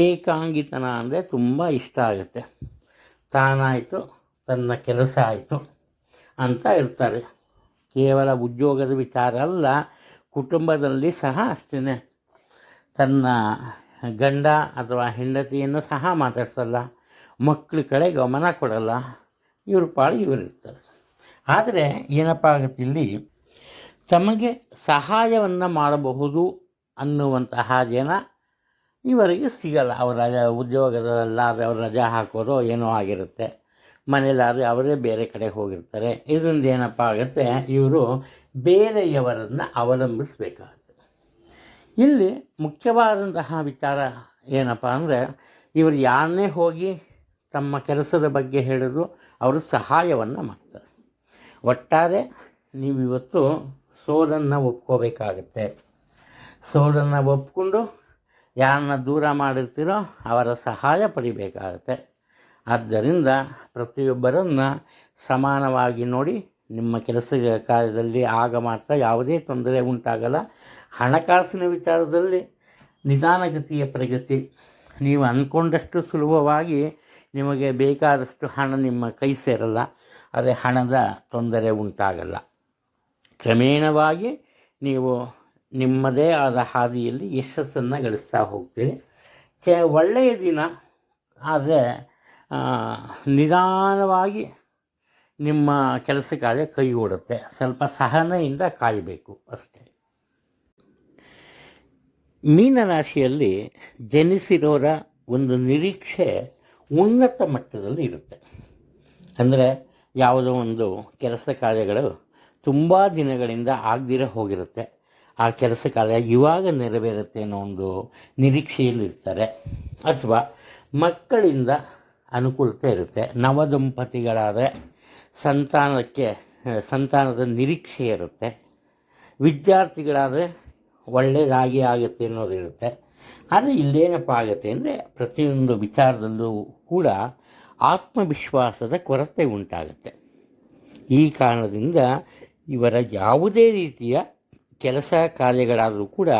ಏಕಾಂಗಿತನ ಅಂದರೆ ತುಂಬ ಇಷ್ಟ ಆಗುತ್ತೆ. ತಾನಾಯಿತು ತನ್ನ ಕೆಲಸ ಆಯಿತು ಅಂತ ಇರ್ತಾರೆ. ಕೇವಲ ಉದ್ಯೋಗದ ವಿಚಾರ ಅಲ್ಲ, ಕುಟುಂಬದಲ್ಲಿ ಸಹ ಅಷ್ಟೇ. ತನ್ನ ಗಂಡ ಅಥವಾ ಹೆಂಡತಿಯನ್ನು ಸಹ ಮಾತಾಡ್ಸಲ್ಲ, ಮಕ್ಕಳ ಕಡೆ ಗಮನ ಕೊಡಲ್ಲ, ಇವ್ರ ಪಾಡು ಇವರಿರ್ತಾರೆ. ಆದರೆ ಏನಪ್ಪ ಆಗುತ್ತೆ, ಇಲ್ಲಿ ತಮಗೆ ಸಹಾಯವನ್ನು ಮಾಡಬಹುದು ಅನ್ನುವಂತಹ ಜನ ಇವರಿಗೆ ಸಿಗಲ್ಲ. ಅವರ ಉದ್ಯೋಗದಲ್ಲಾದರೆ ಅವ್ರು ರಜೆ ಹಾಕೋದು ಏನೋ ಆಗಿರುತ್ತೆ, ಮನೇಲಾದರೆ ಅವರೇ ಬೇರೆ ಕಡೆ ಹೋಗಿರ್ತಾರೆ. ಇದರಿಂದ ಏನಪ್ಪ ಆಗುತ್ತೆ, ಇವರು ಬೇರೆಯವರನ್ನು ಅವಲಂಬಿಸಬೇಕಾಗುತ್ತೆ. ಇಲ್ಲಿ ಮುಖ್ಯವಾದಂತಹ ವಿಚಾರ ಏನಪ್ಪ ಅಂದರೆ ಇವರು ಯಾರನ್ನೇ ಹೋಗಿ ತಮ್ಮ ಕೆಲಸದ ಬಗ್ಗೆ ಹೇಳಿದ್ರು ಅವರು ಸಹಾಯವನ್ನು ಮಾಡ್ತಾರೆ. ಒಟ್ಟಾರೆ ನೀವಿವತ್ತು ಸೋಲನ್ನು ಒಪ್ಕೋಬೇಕಾಗತ್ತೆ. ಸೋಲನ್ನು ಒಪ್ಕೊಂಡು ಯಾರನ್ನ ದೂರ ಮಾಡಿರ್ತೀರೋ ಅವರ ಸಹಾಯ ಪಡಿಬೇಕಾಗತ್ತೆ. ಆದ್ದರಿಂದ ಪ್ರತಿಯೊಬ್ಬರನ್ನು ಸಮಾನವಾಗಿ ನೋಡಿ. ನಿಮ್ಮ ಕೆಲಸ ಕಾರ್ಯದಲ್ಲಿ ಆಗ ಮಾತ್ರ ಯಾವುದೇ ತೊಂದರೆ ಉಂಟಾಗಲ್ಲ. ಹಣಕಾಸಿನ ವಿಚಾರದಲ್ಲಿ ನಿಧಾನಗತಿಯ ಪ್ರಗತಿ. ನೀವು ಅಂದ್ಕೊಂಡಷ್ಟು ಸುಲಭವಾಗಿ ನಿಮಗೆ ಬೇಕಾದಷ್ಟು ಹಣ ನಿಮ್ಮ ಕೈ ಸೇರಲ್ಲ, ಆದರೆ ಹಣದ ತೊಂದರೆ ಉಂಟಾಗಲ್ಲ. ಕ್ರಮೇಣವಾಗಿ ನೀವು ನಿಮ್ಮದೇ ಆದ ಹಾದಿಯಲ್ಲಿ ಯಶಸ್ಸನ್ನು ಗಳಿಸ್ತಾ ಹೋಗ್ತೀರಿ. ಒಳ್ಳೆಯ ದಿನ, ಆದರೆ ನಿಧಾನವಾಗಿ ನಿಮ್ಮ ಕೆಲಸ ಕಾರ್ಯ ಕೈಗೂಡುತ್ತೆ. ಸ್ವಲ್ಪ ಸಹನೆಯಿಂದ ಕಾಯಬೇಕು ಅಷ್ಟೇ. ಮೀನರಾಶಿಯಲ್ಲಿ ಜನಿಸಿರೋರ ಒಂದು ನಿರೀಕ್ಷೆ ಉನ್ನತ ಮಟ್ಟದಲ್ಲಿ ಇರುತ್ತೆ. ಅಂದರೆ ಯಾವುದೋ ಒಂದು ಕೆಲಸ ಕಾರ್ಯಗಳು ತುಂಬ ದಿನಗಳಿಂದ ಆಗದಿರ ಹೋಗಿರುತ್ತೆ. ಆ ಕೆಲಸ ಕಾರ್ಯ ಇವಾಗ ನೆರವೇರುತ್ತೆ ಅನ್ನೋ ಒಂದು ನಿರೀಕ್ಷೆಯಲ್ಲಿರ್ತಾರೆ. ಅಥವಾ ಮಕ್ಕಳಿಂದ ಅನುಕೂಲತೆ ಇರುತ್ತೆ. ನವದಂಪತಿಗಳಾದರೆ ಸಂತಾನದ ನಿರೀಕ್ಷೆ ಇರುತ್ತೆ. ವಿದ್ಯಾರ್ಥಿಗಳಾದರೆ ಒಳ್ಳೆಯದಾಗಿ ಆಗುತ್ತೆ ಅನ್ನೋದಿರುತ್ತೆ. ಆದರೆ ಇಲ್ಲೇನಪ್ಪ ಆಗುತ್ತೆ ಅಂದರೆ ಪ್ರತಿಯೊಂದು ವಿಚಾರದಲ್ಲೂ ಕೂಡ ಆತ್ಮವಿಶ್ವಾಸದ ಕೊರತೆ ಉಂಟಾಗುತ್ತೆ. ಈ ಕಾರಣದಿಂದ ಇವರ ಯಾವುದೇ ರೀತಿಯ ಕೆಲಸ ಕಾರ್ಯಗಳಾದರೂ ಕೂಡ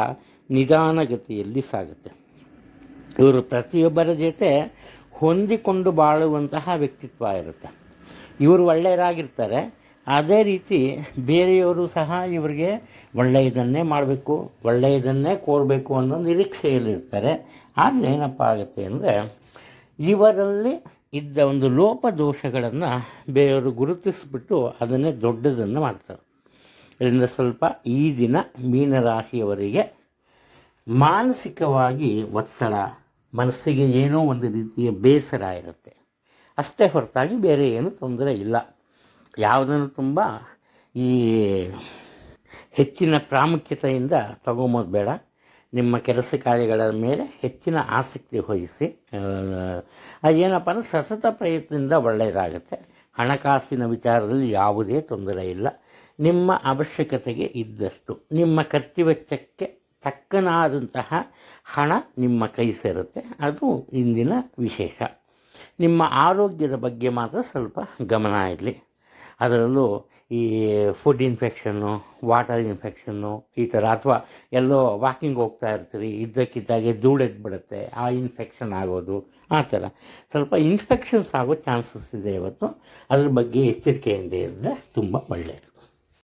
ನಿಧಾನಗತಿಯಲ್ಲಿ ಸಾಗುತ್ತೆ. ಇವರು ಪ್ರತಿಯೊಬ್ಬರ ಜೊತೆ ಹೊಂದಿಕೊಂಡು ಬಾಳುವಂತಹ ವ್ಯಕ್ತಿತ್ವ ಇರುತ್ತೆ. ಇವರು ಒಳ್ಳೆಯರಾಗಿರ್ತಾರೆ. ಅದೇ ರೀತಿ ಬೇರೆಯವರು ಸಹ ಇವರಿಗೆ ಒಳ್ಳೆಯದನ್ನೇ ಮಾಡಬೇಕು, ಒಳ್ಳೆಯದನ್ನೇ ಕೋರಬೇಕು ಅನ್ನೋ ನಿರೀಕ್ಷೆಯಲ್ಲಿರ್ತಾರೆ. ಆದರೆ ಏನಪ್ಪ ಆಗುತ್ತೆ ಅಂದರೆ ಇವರಲ್ಲಿ ಇದ್ದ ಒಂದು ಲೋಪದೋಷಗಳನ್ನು ಬೇರೆಯವರು ಗುರುತಿಸಿಬಿಟ್ಟು ಅದನ್ನೇ ದೊಡ್ಡದನ್ನು ಮಾಡ್ತಾರೆ. ಇದರಿಂದ ಸ್ವಲ್ಪ ಈ ದಿನ ಮೀನರಾಶಿಯವರಿಗೆ ಮಾನಸಿಕವಾಗಿ ಒತ್ತಡ, ಮನಸ್ಸಿಗೆ ಏನೋ ಒಂದು ರೀತಿಯ ಬೇಸರ ಇರುತ್ತೆ. ಅಷ್ಟೇ ಹೊರತಾಗಿ ಬೇರೆ ಏನೂ ತೊಂದರೆ ಇಲ್ಲ. ಯಾವುದನ್ನು ತುಂಬ ಈ ಹೆಚ್ಚಿನ ಪ್ರಾಮುಖ್ಯತೆಯಿಂದ ತಗೊಂಬೋದು ಬೇಡ. ನಿಮ್ಮ ಕೆಲಸ ಕಾರ್ಯಗಳ ಮೇಲೆ ಹೆಚ್ಚಿನ ಆಸಕ್ತಿ ವಹಿಸಿ. ಏನಪ್ಪ ಅಂದರೆ ಸತತ ಪ್ರಯತ್ನದಿಂದ ಒಳ್ಳೆಯದಾಗುತ್ತೆ. ಹಣಕಾಸಿನ ವಿಚಾರದಲ್ಲಿ ಯಾವುದೇ ತೊಂದರೆ ಇಲ್ಲ. ನಿಮ್ಮ ಅವಶ್ಯಕತೆಗೆ ಇದ್ದಷ್ಟು ನಿಮ್ಮ ಖರ್ಚು ವೆಚ್ಚಕ್ಕೆ ತಕ್ಕನಾದಂತಹ ಹಣ ನಿಮ್ಮ ಕೈ ಸೇರುತ್ತೆ. ಅದು ಇಂದಿನ ವಿಶೇಷ. ನಿಮ್ಮ ಆರೋಗ್ಯದ ಬಗ್ಗೆ ಮಾತ್ರ ಸ್ವಲ್ಪ ಗಮನ ಇರಲಿ. ಅದರಲ್ಲೂ ಈ ಫುಡ್ ಇನ್ಫೆಕ್ಷನ್ನು, ವಾಟರ್ ಇನ್ಫೆಕ್ಷನ್ನು ಈ ಥರ, ಅಥವಾ ಎಲ್ಲೋ ವಾಕಿಂಗ್ ಹೋಗ್ತಾ ಇರ್ತೀರಿ, ಇದ್ದಕ್ಕಿದ್ದಾಗೆ ಧೂಳೆದ್ಬಿಡುತ್ತೆ, ಆ ಇನ್ಫೆಕ್ಷನ್ ಆಗೋದು, ಆ ಥರ ಸ್ವಲ್ಪ ಇನ್ಫೆಕ್ಷನ್ಸ್ ಆಗೋ ಚಾನ್ಸಸ್ ಇದೆ ಇವತ್ತು. ಅದ್ರ ಬಗ್ಗೆ ಎಚ್ಚರಿಕೆಯಿಂದ ಇದ್ದರೆ ತುಂಬ ಒಳ್ಳೆಯದು.